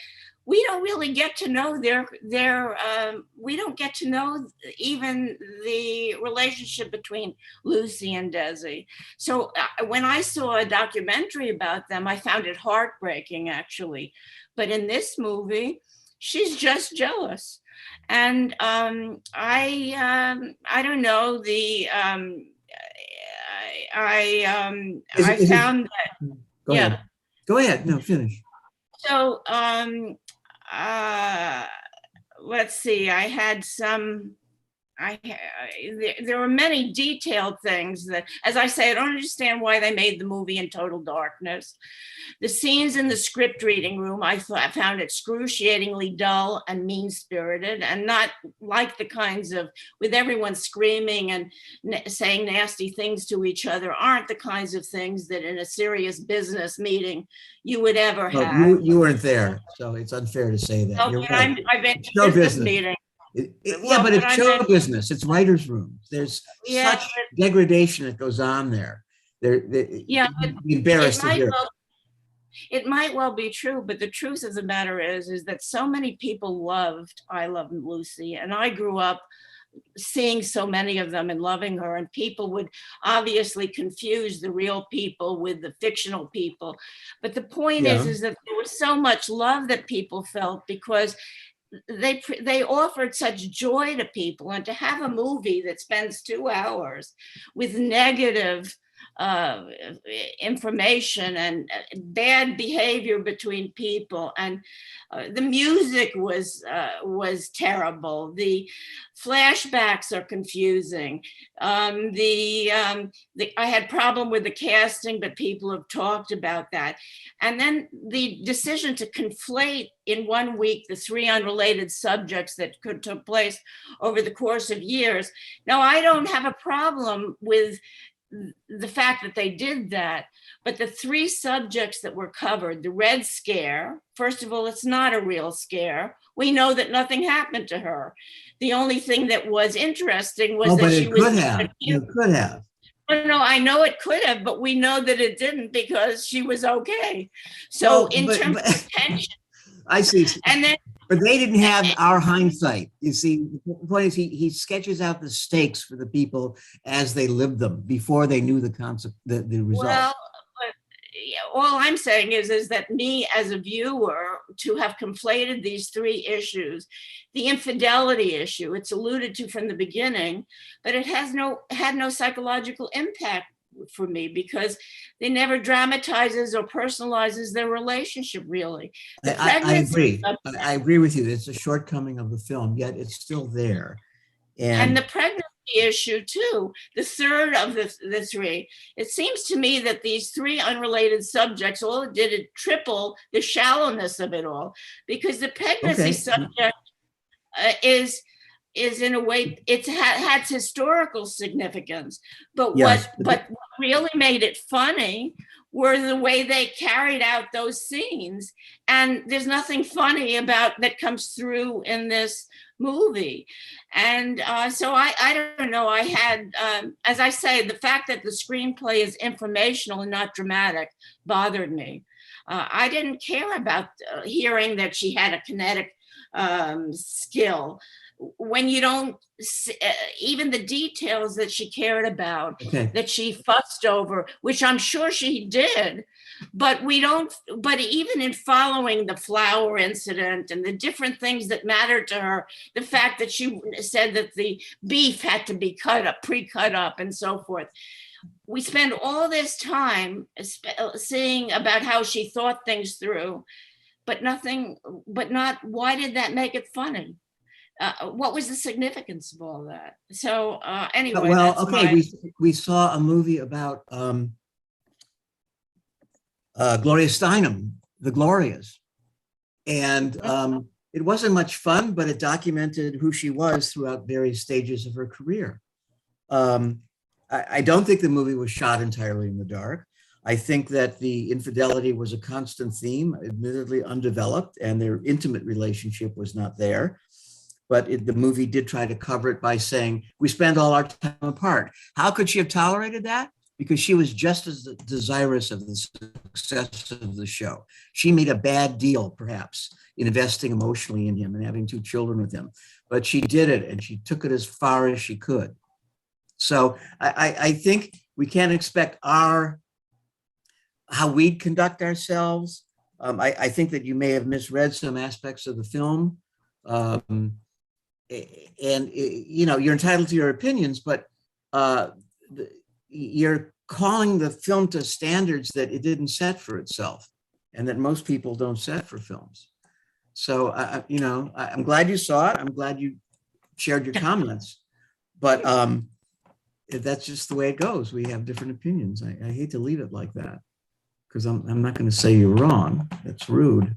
we don't really get to know we don't get to know even the relationship between Lucy and Desi. So when I saw a documentary about them, I found it heartbreaking, actually. But in this movie, she's just jealous. And I don't know, I found that. Go ahead. No, finish. also, let's see, I had some, there were many detailed things that, as I say, I don't understand why they made the movie in total darkness. The scenes in the script reading room, I found excruciatingly dull and mean-spirited, and not like the kinds of, with everyone screaming and saying nasty things to each other, aren't the kinds of things that in a serious business meeting you would ever Well, have. you weren't there, so it's unfair to say that. No, You're but right. I've been It's to show business business. meeting. Yeah, but it's show business. It's writers' rooms. There's Yeah, such degradation that goes on there. Yeah, you'd be embarrassed to hear. It might well be true, but the truth of the matter is that so many people loved I Love Lucy, and I grew up seeing so many of them and loving her, and people would obviously confuse the real people with the fictional people. But the point is that there was so much love that people felt because they offered such joy to people, and to have a movie that spends 2 hours with negative information and bad behavior between people, and the music was terrible. The flashbacks are confusing. I had problem with the casting, but people have talked about that. And then the decision to conflate in 1 week the 3 unrelated subjects that took place over the course of years. Now, I don't have a problem with the fact that they did that, but the 3 subjects that were covered, the Red Scare, first of all, it's not a real scare. We know that nothing happened to her. The only thing that was interesting was that she was. It could have. No, I know it could have, but we know that it didn't because she was okay. So in terms of tension, I see. And then, but they didn't have our hindsight. You see, the point is he sketches out the stakes for the people as they lived them before they knew the concept, the result. Well, all I'm saying is that me as a viewer, to have conflated these 3 issues, the infidelity issue, it's alluded to from the beginning, but it had no psychological impact for me because they never dramatizes or personalizes their relationship really. I agree. I agree with you. It's a shortcoming of the film, yet it's still there. And the pregnancy issue too, the third of the 3. It seems to me that these 3 unrelated subjects, all it did is triple the shallowness of it all, because the pregnancy subject is in a way, it has historical significance, but what really made it funny were the way they carried out those scenes. And there's nothing funny about that comes through in this movie. And so I don't know, I had, as I say, the fact that the screenplay is informational and not dramatic bothered me. I didn't care about hearing that she had a kinetic skill. When you don't, even the details that she cared about, that she fussed over, which I'm sure she did, but even in following the flower incident and the different things that mattered to her, the fact that she said that the beef had to be pre-cut up and so forth. We spend all this time seeing about how she thought things through, but why did that make it funny? What was the significance of all that? So anyway, we saw a movie about Gloria Steinem, The Glorias, and it wasn't much fun, but it documented who she was throughout various stages of her career. I don't think the movie was shot entirely in the dark. I think that the infidelity was a constant theme, admittedly undeveloped, and their intimate relationship was not there. But the movie did try to cover it by saying, we spend all our time apart. How could she have tolerated that? Because she was just as desirous of the success of the show. She made a bad deal, perhaps, in investing emotionally in him and having 2 children with him. But she did it, and she took it as far as she could. So I think we can't expect how we'd conduct ourselves. I think that you may have misread some aspects of the film. And you're entitled to your opinions, but you're calling the film to standards that it didn't set for itself. and that most people don't set for films. So, I'm glad you saw it. I'm glad you shared your comments, but that's just the way it goes. We have different opinions. I hate to leave it like that because I'm not going to say you're wrong. That's rude.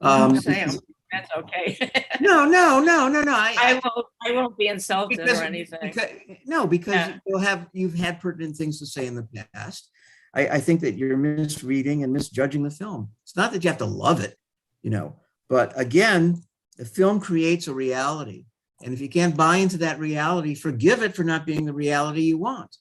That's okay. No. I won't be insulted or anything. Because you've had pertinent things to say in the past. I think that you're misreading and misjudging the film. It's not that you have to love it, but again, the film creates a reality. And if you can't buy into that reality, forgive it for not being the reality you want.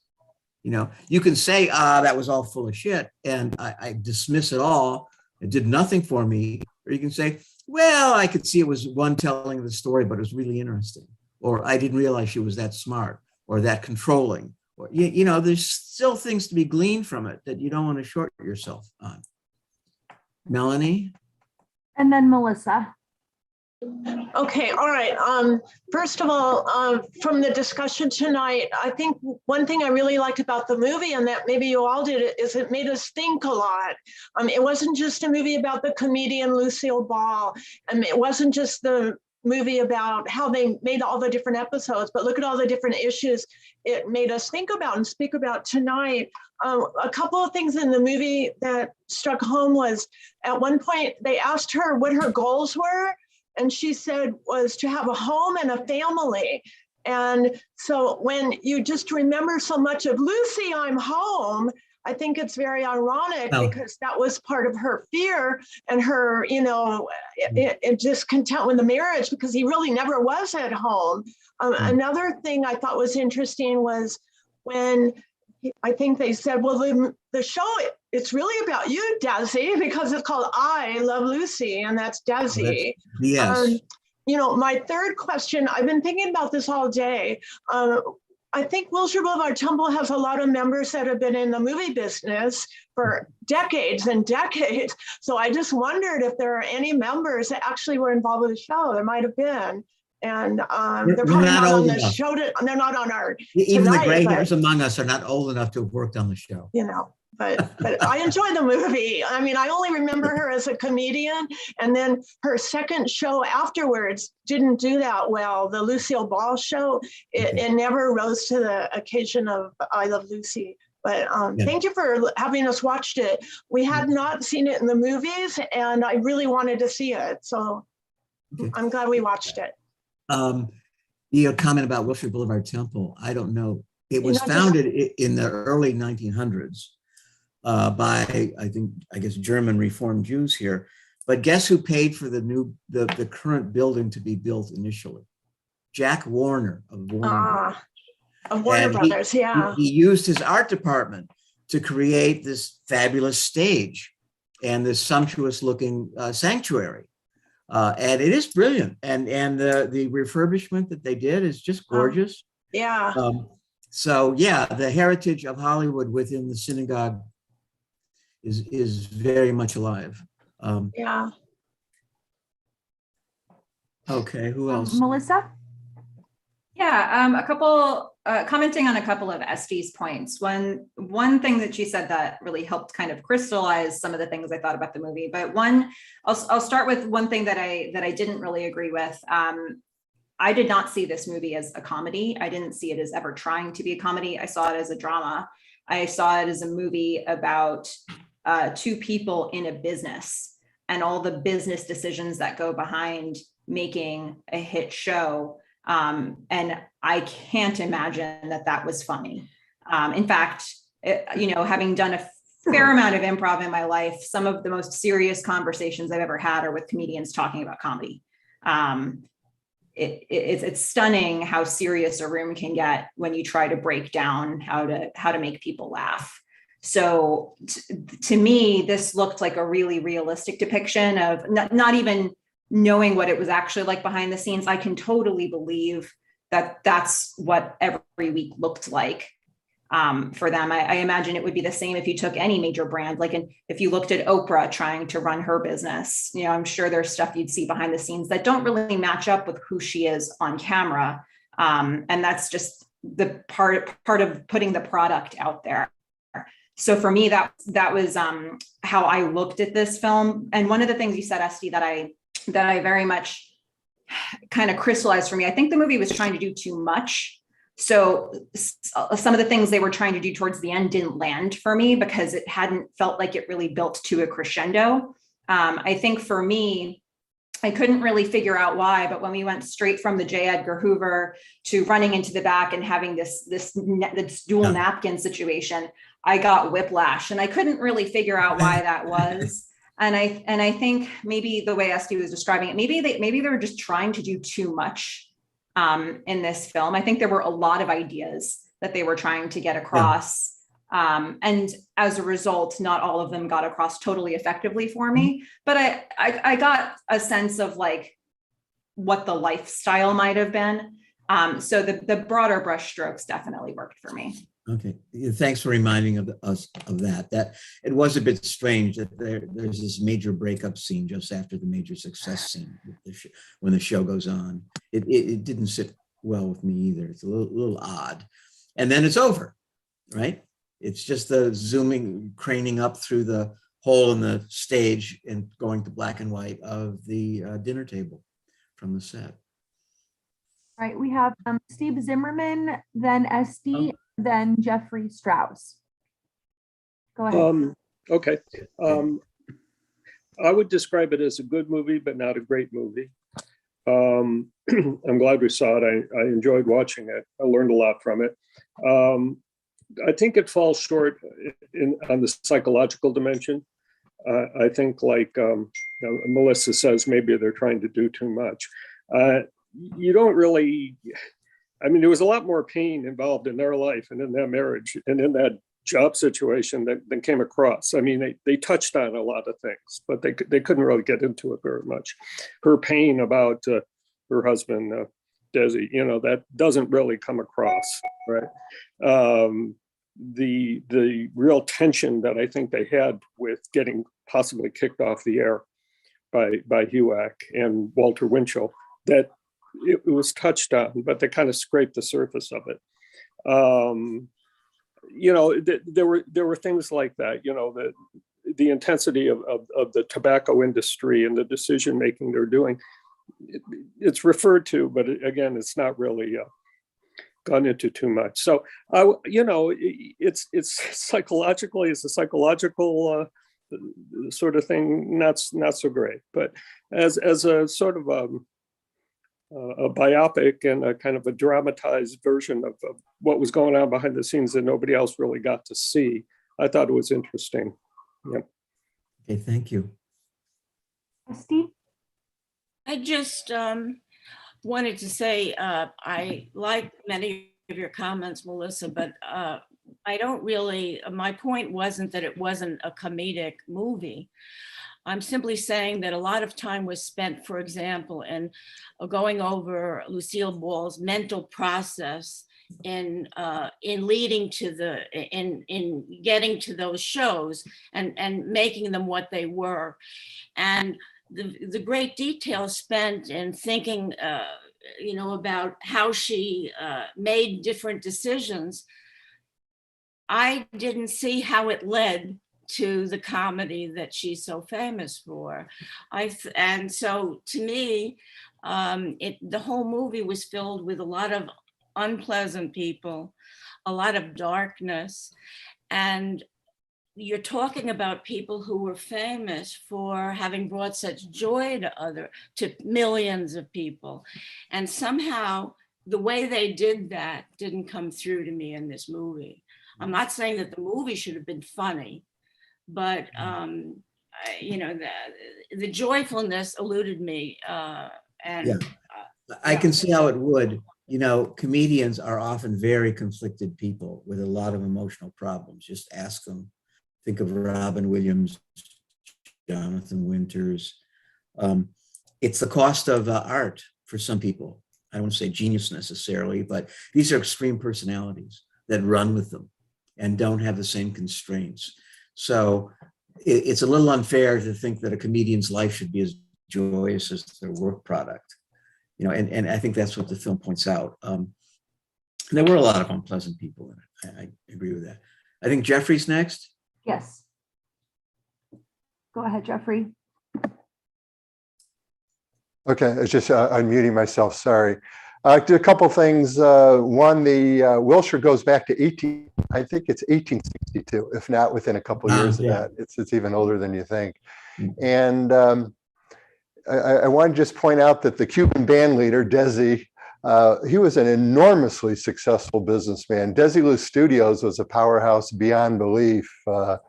You can say, that was all full of shit, and I dismiss it all. It did nothing for me. Or you can say, well, I could see it was one telling the story, but it was really interesting. Or I didn't realize she was that smart or that controlling. Or, there's still things to be gleaned from it that you don't want to short yourself on. Melanie? And then Melissa. Okay, all right. First of all, from the discussion tonight, I think one thing I really liked about the movie, and that maybe you all did it, is it made us think a lot. It wasn't just a movie about the comedian Lucille Ball, and it wasn't just the movie about how they made all the different episodes, but look at all the different issues it made us think about and speak about tonight. A couple of things in the movie that struck home was, at one point they asked her what her goals were, and she said was to have a home and a family. And so when you just remember so much of Lucy, I'm home, I think it's very ironic because that was part of her fear and her, discontent with the marriage, because he really never was at home. Another thing I thought was interesting was when I think they said, well, the show, it's really about you, Desi, because it's called I Love Lucy, and that's Desi. Yes. My third question, I've been thinking about this all day. I think Wilshire Boulevard Temple has a lot of members that have been in the movie business for decades and decades. So I just wondered if there are any members that actually were involved with the show. There might have been. And they're probably not on the show. They're not on our Even tonight, the gray hairs among us are not old enough to have worked on the show. But I enjoy the movie. I mean, I only remember her as a comedian, and then her second show afterwards didn't do that well. The Lucille Ball show, it never rose to the occasion of I Love Lucy. But thank you for having us watched it. We had not seen it in the movies, and I really wanted to see it. So I'm glad we watched it. Your comment about Wilshire Boulevard Temple, I don't know. It was founded in the early 1900s by, I guess, German Reformed Jews here. But guess who paid for the current building to be built initially? Jack Warner of Warner. Of Warner Brothers, yeah. He used his art department to create this fabulous stage and this sumptuous looking sanctuary. And it is brilliant. And the refurbishment that they did is just gorgeous. Yeah. So yeah, the heritage of Hollywood within the synagogue is very much alive. Yeah. Okay, who else? Melissa? Yeah, a couple, commenting on a couple of Estee's points. One thing that she said that really helped kind of crystallize some of the things I thought about the movie, but I'll start with one thing that I didn't really agree with. I did not see this movie as a comedy. I didn't see it as ever trying to be a comedy. I saw it as a drama. I saw it as a movie about two people in a business and all the business decisions that go behind making a hit show. And I can't imagine that was funny. In fact, having done a fair amount of improv in my life, some of the most serious conversations I've ever had are with comedians talking about comedy. It's stunning how serious a room can get when you try to break down how to make people laugh. So to me, this looked like a really realistic depiction of not even knowing what it was actually like behind the scenes. I can totally believe that that's what every week looked like for them. I imagine it would be the same if you took any major brand, like if you looked at Oprah trying to run her business. I'm sure there's stuff you'd see behind the scenes that don't really match up with who she is on camera. And that's just the part of putting the product out there. So for me, that was how I looked at this film. And one of the things you said, Esty, that I very much kind of crystallized for me, I think the movie was trying to do too much. So some of the things they were trying to do towards the end didn't land for me because it hadn't felt like it really built to a crescendo. I think for me, I couldn't really figure out why, but when we went straight from the J. Edgar Hoover to running into the back and having this dual napkin situation, I got whiplash, and I couldn't really figure out why that was. And I think maybe the way Esty was describing it, maybe they were just trying to do too much in this film. I think there were a lot of ideas that they were trying to get across. And as a result, not all of them got across totally effectively for me, but I got a sense of like what the lifestyle might have been. So the broader brushstrokes definitely worked for me. Okay, thanks for reminding us of that. That it was a bit strange that there's this major breakup scene just after the major success scene when the show goes on. It didn't sit well with me either. It's a little odd, and then it's over, right? It's just the zooming, craning up through the hole in the stage and going to black and white of the dinner table from the set. All right, we have Steve Zimmerman, then Esty, then Jeffrey Strauss. Go ahead. Okay. I would describe it as a good movie, but not a great movie. I'm glad we saw it. I enjoyed watching it. I learned a lot from it. I think it falls short on the psychological dimension. I think, like Melissa says, maybe they're trying to do too much. You don't really, I mean, there was a lot more pain involved in their life and in that marriage and in that job situation than came across. I mean, they touched on a lot of things, but they couldn't really get into it very much. Her pain about her husband, Desi, that doesn't really come across, right? The real tension that I think they had with getting possibly kicked off the air by HUAC and Walter Winchell, that it was touched on, but they kind of scraped the surface of it. There were things like that, the intensity of the tobacco industry and the decision making they're doing. It's referred to, but again, it's not really gone into too much. So, it's psychologically, it's a psychological sort of thing, not so great. But as a sort of a biopic and a kind of a dramatized version of what was going on behind the scenes that nobody else really got to see, I thought it was interesting. Yeah. Okay, thank you. Esty? I just wanted to say I like many of your comments, Melissa, but I don't really, my point wasn't that it wasn't a comedic movie. I'm simply saying that a lot of time was spent, for example, in going over Lucille Ball's mental process in leading to in getting to those shows and making them what they were. And the great detail spent in thinking, about how she made different decisions. I didn't see how it led to the comedy that she's so famous for. And so to me, the whole movie was filled with a lot of unpleasant people, a lot of darkness. And you're talking about people who were famous for having brought such joy to millions of people. And somehow the way they did that didn't come through to me in this movie. I'm not saying that the movie should have been funny, but the joyfulness eluded me. I can see how it would. Comedians are often very conflicted people with a lot of emotional problems. Just ask them. Think of Robin Williams, Jonathan Winters. It's the cost of art for some people. I don't want to say genius necessarily, but these are extreme personalities that run with them and don't have the same constraints. So it's a little unfair to think that a comedian's life should be as joyous as their work product, and I think that's what the film points out. There were a lot of unpleasant people in it. I agree with that. I think Jeffrey's next. Yes. Go ahead, Jeffrey. Okay, I was just unmuting myself, sorry. A couple things. One, the Wilshire goes back to I think it's 1862, if not within a couple years of that. It's even older than you think. And I want to just point out that the Cuban band leader, Desi, he was an enormously successful businessman. Desilu Studios was a powerhouse beyond belief for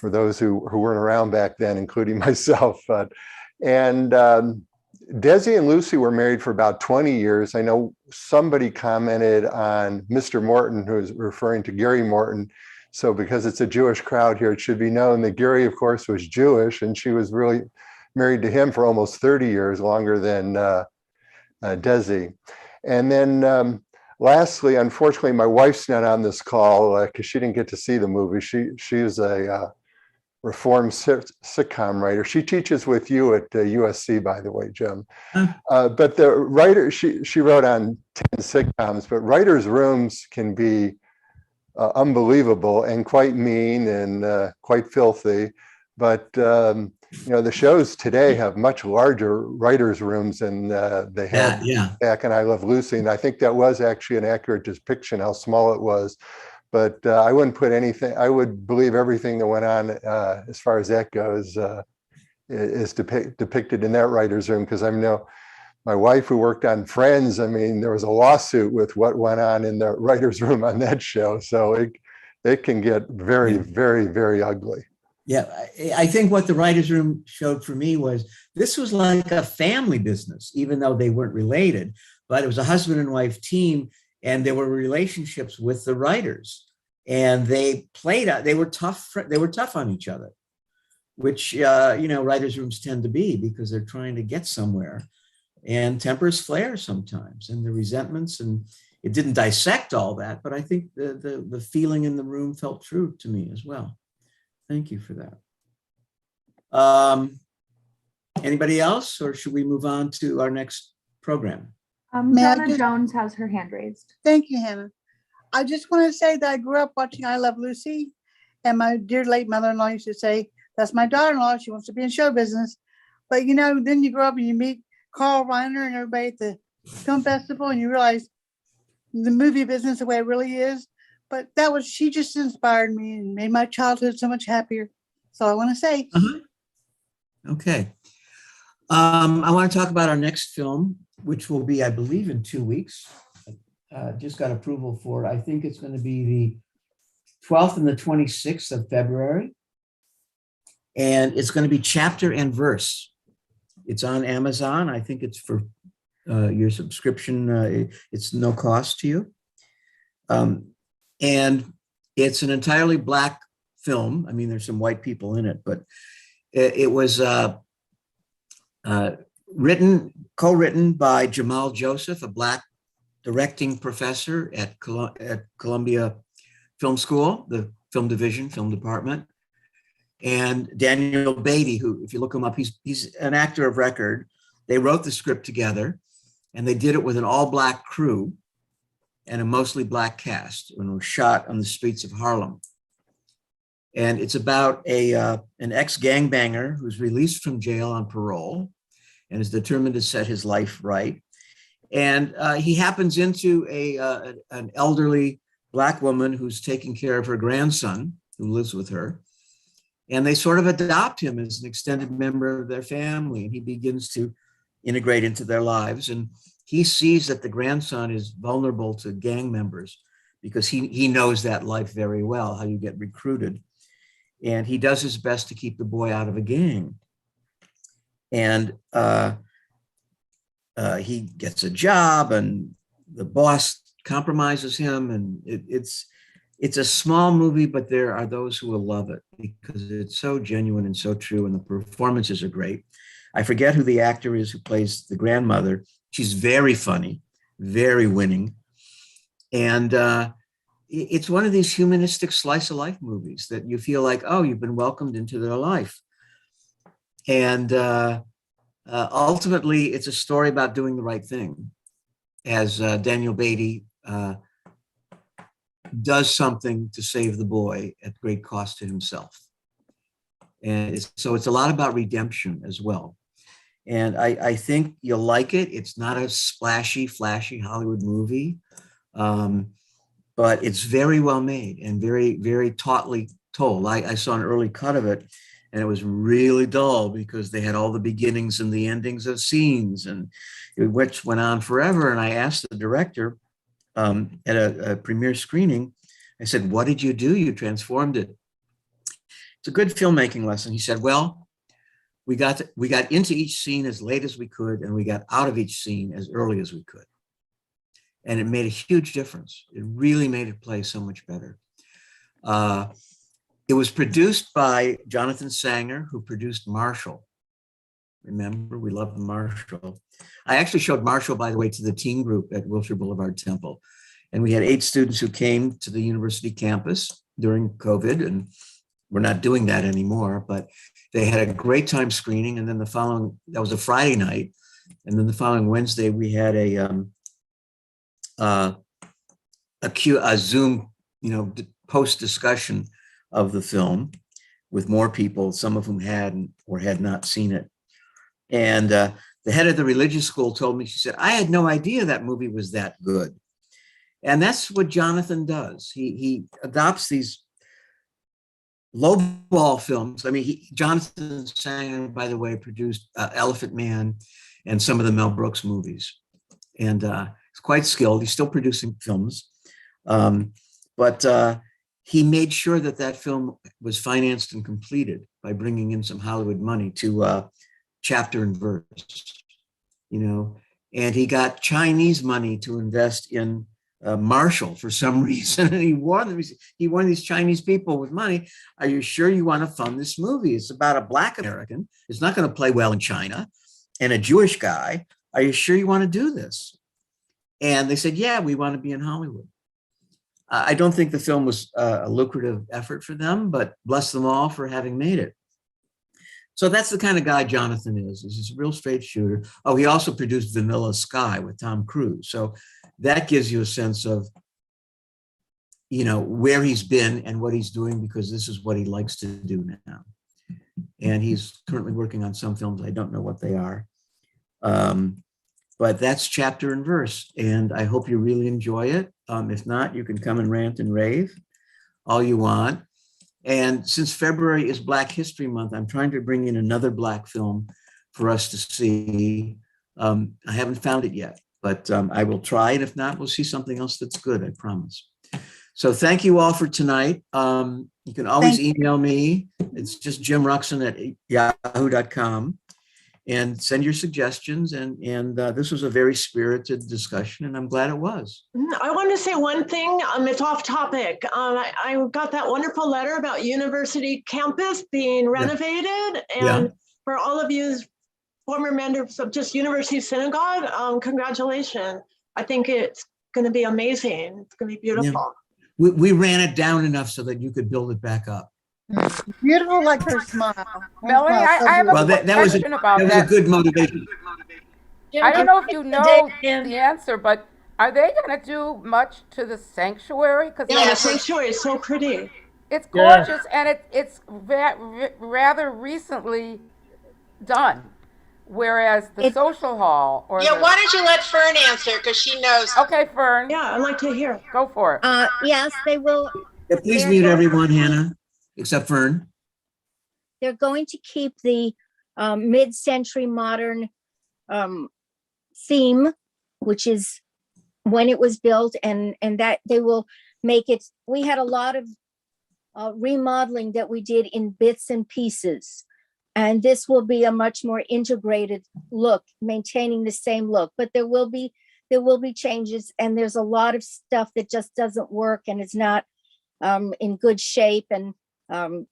those who weren't around back then, including myself. And Desi and Lucy were married for about 20 years. I know somebody commented on Mr. Morton, who is referring to Gary Morton. So because it's a Jewish crowd here, it should be known that Gary, of course, was Jewish, and she was really married to him for almost 30 years, longer than Desi. And then lastly, unfortunately, my wife's not on this call because she didn't get to see the movie. She's a reformed sitcom writer. She teaches with you at USC, by the way, Jim. But the writer, she wrote on 10 sitcoms, but writers' rooms can be unbelievable and quite mean and quite filthy. But you know, the shows today have much larger writers' rooms than they had back in I Love Lucy. And I think that was actually an accurate depiction how small it was. But I wouldn't put anything, I would believe everything that went on as far as that goes is depicted in that writer's room. Because I know my wife, who worked on Friends, I mean, there was a lawsuit with what went on in the writer's room on that show. So it can get very, very, very ugly. Yeah, I think what the writer's room showed for me was this was like a family business, even though they weren't related, but it was a husband and wife team, and there were relationships with the writers, and they played out, they were tough on each other, which, you know, writer's rooms tend to be because they're trying to get somewhere, and tempers flare sometimes, and the resentments, and it didn't dissect all that, but I think the feeling in the room felt true to me as well. Thank you for that. Anybody else, or should we move on to our next program? Donna Jones has her hand raised. Thank you, Hannah. I just want to say that I grew up watching I Love Lucy, and my dear late mother-in-law used to say, that's my daughter-in-law, she wants to be in show business. But you know, then you grow up and you meet Carl Reiner and everybody at the film festival, and you realize the movie business the way it really is. But she just inspired me and made my childhood so much happier. So I want to say. Okay. I want to talk about our next film, which will be, I believe, in 2 weeks. Just got approval for it. I think it's going to be the 12th and the 26th of February. And it's going to be chapter and verse. It's on Amazon. I think it's for your subscription. It's no cost to you. And it's an entirely Black film. I mean, there's some white people in it, but it was co-written by Jamal Joseph, a Black directing professor at Columbia Film School, the film division, film department, and Daniel Beatty, who, if you look him up, he's an actor of record. They wrote the script together, and they did it with an all-Black crew and a mostly Black cast, and it was shot on the streets of Harlem. And it's about an ex-gangbanger who's released from jail on parole and is determined to set his life right. And he happens into an elderly Black woman who's taking care of her grandson, who lives with her. And they sort of adopt him as an extended member of their family, and he begins to integrate into their lives. And he sees that the grandson is vulnerable to gang members because he knows that life very well, how you get recruited. And he does his best to keep the boy out of a gang. And he gets a job, and the boss compromises him. And it's a small movie, but there are those who will love it because it's so genuine and so true, and the performances are great. I forget who the actor is who plays the grandmother. She's very funny, very winning. And it's one of these humanistic slice of life movies that you feel like, oh, you've been welcomed into their life. And ultimately, it's a story about doing the right thing, as Daniel Beatty does something to save the boy at great cost to himself. And so it's a lot about redemption as well. And I think you'll like it. It's not a splashy, flashy Hollywood movie, but it's very well made and very, very tautly told. I saw an early cut of it, and it was really dull because they had all the beginnings and the endings of scenes, and which went on forever. And I asked the director at a premiere screening, I said, "What did you do? You transformed it." It's a good filmmaking lesson. He said, "Well, we got into each scene as late as we could, and we got out of each scene as early as we could." And it made a huge difference. It really made it play so much better. It was produced by Jonathan Sanger, who produced Marshall. Remember, we loved Marshall. I actually showed Marshall, by the way, to the teen group at Wilshire Boulevard Temple. And we had 8 students who came to the university campus during COVID, and we're not doing that anymore, but they had a great time screening. And then that was a Friday night. And then the following Wednesday, we had a Zoom, post discussion of the film with more people, some of whom had or had not seen it. And the head of the religious school told me, she said, "I had no idea that movie was that good." And that's what Jonathan does. He adopts these lowball films. I mean, Jonathan Sanger, by the way, produced Elephant Man and some of the Mel Brooks movies. And he's quite skilled. He's still producing films. But he made sure that film was financed and completed by bringing in some Hollywood money to Chapter and Verse, and he got Chinese money to invest in Marshall for some reason. And he warned these Chinese people with money, "Are you sure you want to fund this movie? It's about a Black American. It's not going to play well in China, and a Jewish guy. Are you sure you want to do this?" And they said, "Yeah, we want to be in Hollywood." I don't think the film was a lucrative effort for them, but bless them all for having made it. So that's the kind of guy Jonathan is. He's just a real straight shooter. Oh, he also produced Vanilla Sky with Tom Cruise. So that gives you a sense of, where he's been and what he's doing, because this is what he likes to do now. And he's currently working on some films. I don't know what they are. But that's Chapter and Verse. And I hope you really enjoy it. If not, you can come and rant and rave all you want. And since February is Black History Month, I'm trying to bring in another Black film for us to see. I haven't found it yet, but I will try. And if not, we'll see something else that's good, I promise. So thank you all for tonight. You can always email me. It's just Jim Ruxin at yahoo.com. And send your suggestions. And this was a very spirited discussion, and I'm glad it was. I want to say one thing. It's off topic. I got that wonderful letter about university campus being renovated. And for all of you former members of just University Synagogue, congratulations. I think it's going to be amazing. It's going to be beautiful. Yeah. We ran it down enough so that you could build it back up. Beautiful like her smile. Melanie, I have a question about that. That was a good motivation. I don't know if you know the answer, but are they going to do much to the sanctuary? Yeah, the sanctuary is so pretty. It's gorgeous, and it's rather recently done. Whereas the social hall or why don't you let Fern answer, because she knows. Okay, Fern. Yeah, I'd like to hear. Go for it. Yes, they will. Yeah, please mute everyone, Hannah, except Fern. They're going to keep the mid-century modern theme, which is when it was built, and that they will make it. We had a lot of remodeling that we did in bits and pieces. And this will be a much more integrated look, maintaining the same look. But there will be changes, and there's a lot of stuff that just doesn't work and is not in good shape. And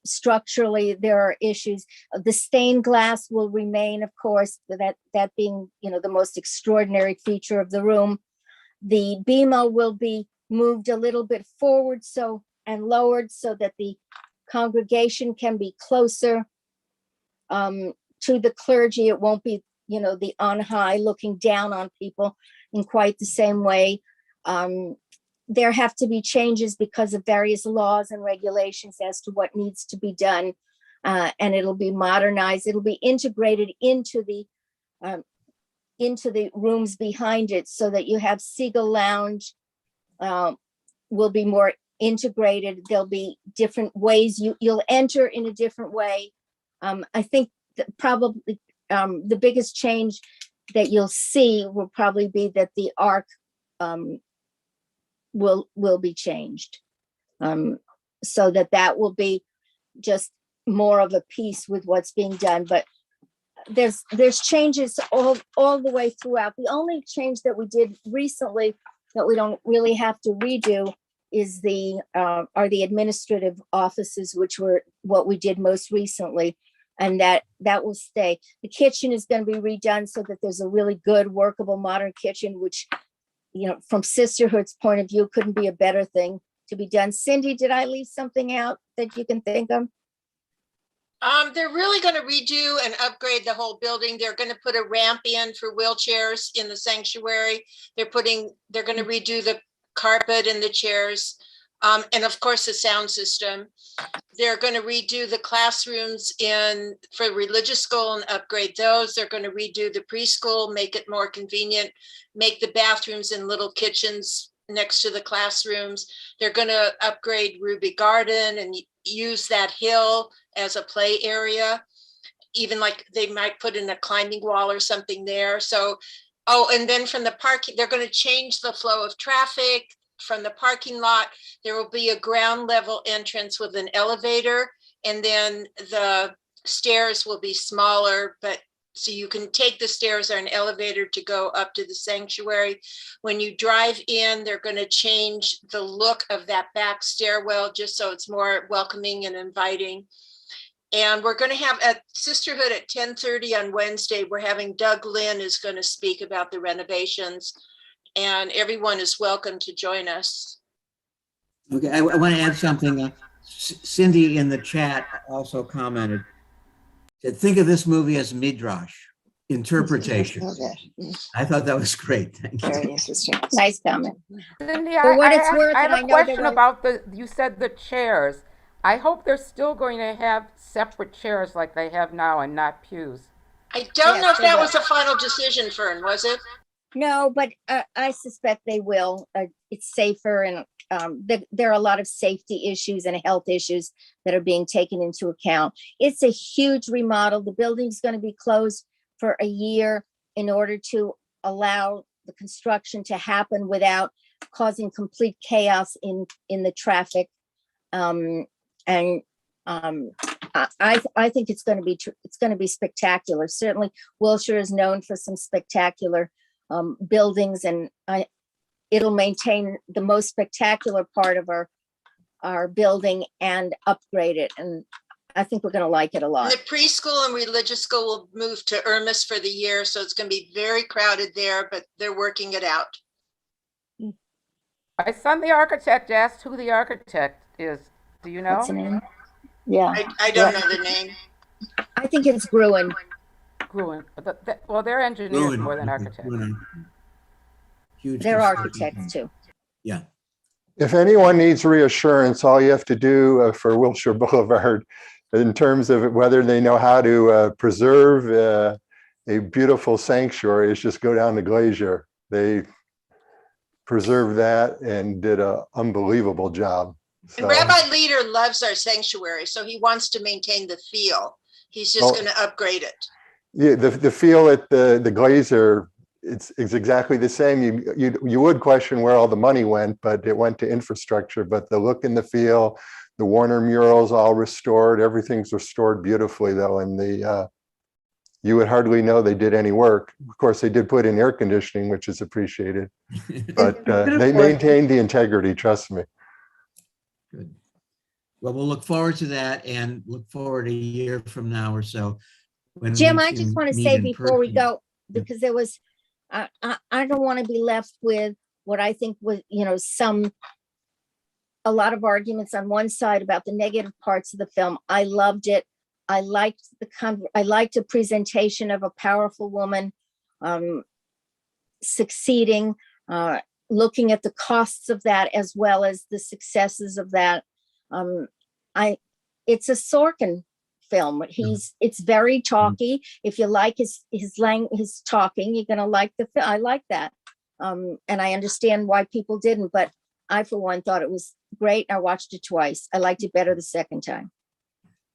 structurally, there are issues. The stained glass will remain, of course, that being the most extraordinary feature of the room. The bima will be moved a little bit forward and lowered so that the congregation can be closer to the clergy. It won't be, the on high looking down on people in quite the same way. there have to be changes because of various laws and regulations as to what needs to be done. And it'll be modernized. It'll be integrated into the rooms behind it, so that you have Seagull Lounge will be more integrated. There'll be different ways you'll enter in a different way. I think that probably the biggest change that you'll see will probably be that the arc will be changed, so that will be just more of a piece with what's being done. But there's changes all the way throughout. The only change that we did recently that we don't really have to redo is are the administrative offices, which were what we did most recently, and that will stay. The kitchen is going to be redone so that there's a really good, workable, modern kitchen, which, from Sisterhood's point of view, couldn't be a better thing to be done. Cindy, did I leave something out that you can think of? They're really going to redo and upgrade the whole building. They're going to put a ramp in for wheelchairs in the sanctuary. They're going to redo the carpet and the chairs, and of course the sound system. They're going to redo the classrooms for religious school and upgrade those. They're going to redo the preschool, make it more convenient, make the bathrooms and little kitchens next to the classrooms. They're going to upgrade Ruby Garden and use that hill as a play area. Even like they might put in a climbing wall or something there. So, and then from the parking, they're going to change the flow of traffic from the parking lot. There will be a ground level entrance with an elevator, and then the stairs will be smaller, but so you can take the stairs or an elevator to go up to the sanctuary. When you drive in, they're going to change the look of that back stairwell just so it's more welcoming and inviting. And we're going to have at Sisterhood at 10:30 on Wednesday, we're having Doug Lynn is going to speak about the renovations, and everyone is welcome to join us. Okay, I want to add something. Cindy in the chat also commented, said, think of this movie as midrash, interpretation. I thought that was great. Thank you. Very interesting. Nice comment. Cindy, For what it's worth, I have and I a know there question was- about you said the chairs. I hope they're still going to have separate chairs like they have now and not pews. I don't know if they that will. was a final decision, Fern, was it? No, but I suspect they will. It's safer, and there are a lot of safety issues and health issues that are being taken into account. It's a huge remodel. The building's going to be closed for a year in order to allow the construction to happen without causing complete chaos in the traffic. I think it's going to be spectacular. Certainly, Wilshire is known for some spectacular buildings, and it'll maintain the most spectacular part of our building and upgrade it. And I think we're going to like it a lot. The preschool and religious school will move to Irmis for the year, so it's going to be very crowded there, but they're working it out. My son, the architect, asked who the architect is. Do you know? What's the name? Yeah. I don't know the name. I think it's Gruen. Gruen. Well, they're engineers Gruen. more than architects. Huge They're construction. architects too. Yeah. If anyone needs reassurance, all you have to do for Wilshire Boulevard, in terms of whether they know how to preserve a beautiful sanctuary, is just go down to Glacier. They preserved that and did an unbelievable job. And Rabbi Leader loves our sanctuary, so he wants to maintain the feel. He's just going to upgrade it. Yeah, the feel at the Glacier, it's exactly the same. You would question where all the money went, but it went to infrastructure. But the look and the feel, the Warner murals all restored. Everything's restored beautifully, though, and you would hardly know they did any work. Of course, they did put in air conditioning, which is appreciated, but they maintained the integrity. Trust me. Good. Well, we'll look forward to that, and look forward a year from now or so. When Jim, we I just can want to meet say in before we person. go, because there was, I don't want to be left with what I think was, a lot of arguments on one side about the negative parts of the film. I loved it. I liked the presentation of a powerful woman succeeding. looking at the costs of that as well as the successes of that. It's a Sorkin film. It's very talky. If you like his talking, you're gonna like the film. I like that. And I understand why people didn't, but I, for one, thought it was great. I watched it twice. I liked it better the second time.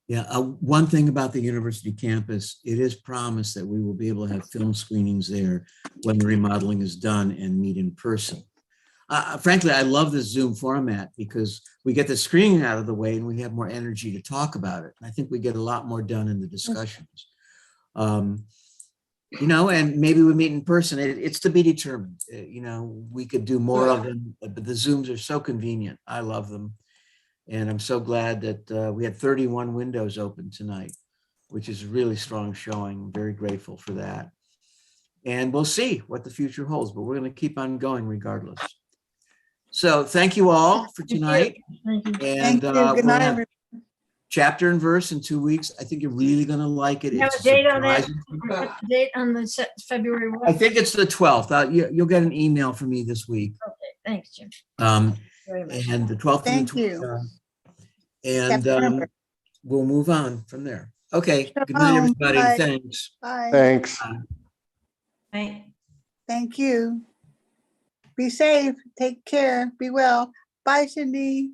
Yeah, one thing about the university campus, it is promised that we will be able to have film screenings there when the remodeling is done and meet in person. Frankly, I love this Zoom format because we get the screening out of the way and we have more energy to talk about it. I think we get a lot more done in the discussions. You know, and maybe we meet in person. It's to be determined. You know, we could do more of them, but the Zooms are so convenient. I love them. And I'm so glad that we had 31 windows open tonight, which is really strong showing. I'm very grateful for that. And we'll see what the future holds, but we're going to keep on going regardless. So thank you all for tonight. And Good night, everyone. Chapter and verse in 2 weeks. I think you're really going to like it. You have It's a date on that? surprising. Date on the February I 1? think it's the 12th. You'll get an email from me this week. Okay, thanks, Jim. Very much. And the 12th and the 12th. And we'll move on from there. Okay. Good night, everybody. Bye. Thanks. Bye. Thanks. Right. Thank you. Be safe. Take care. Be well. Bye, Cindy.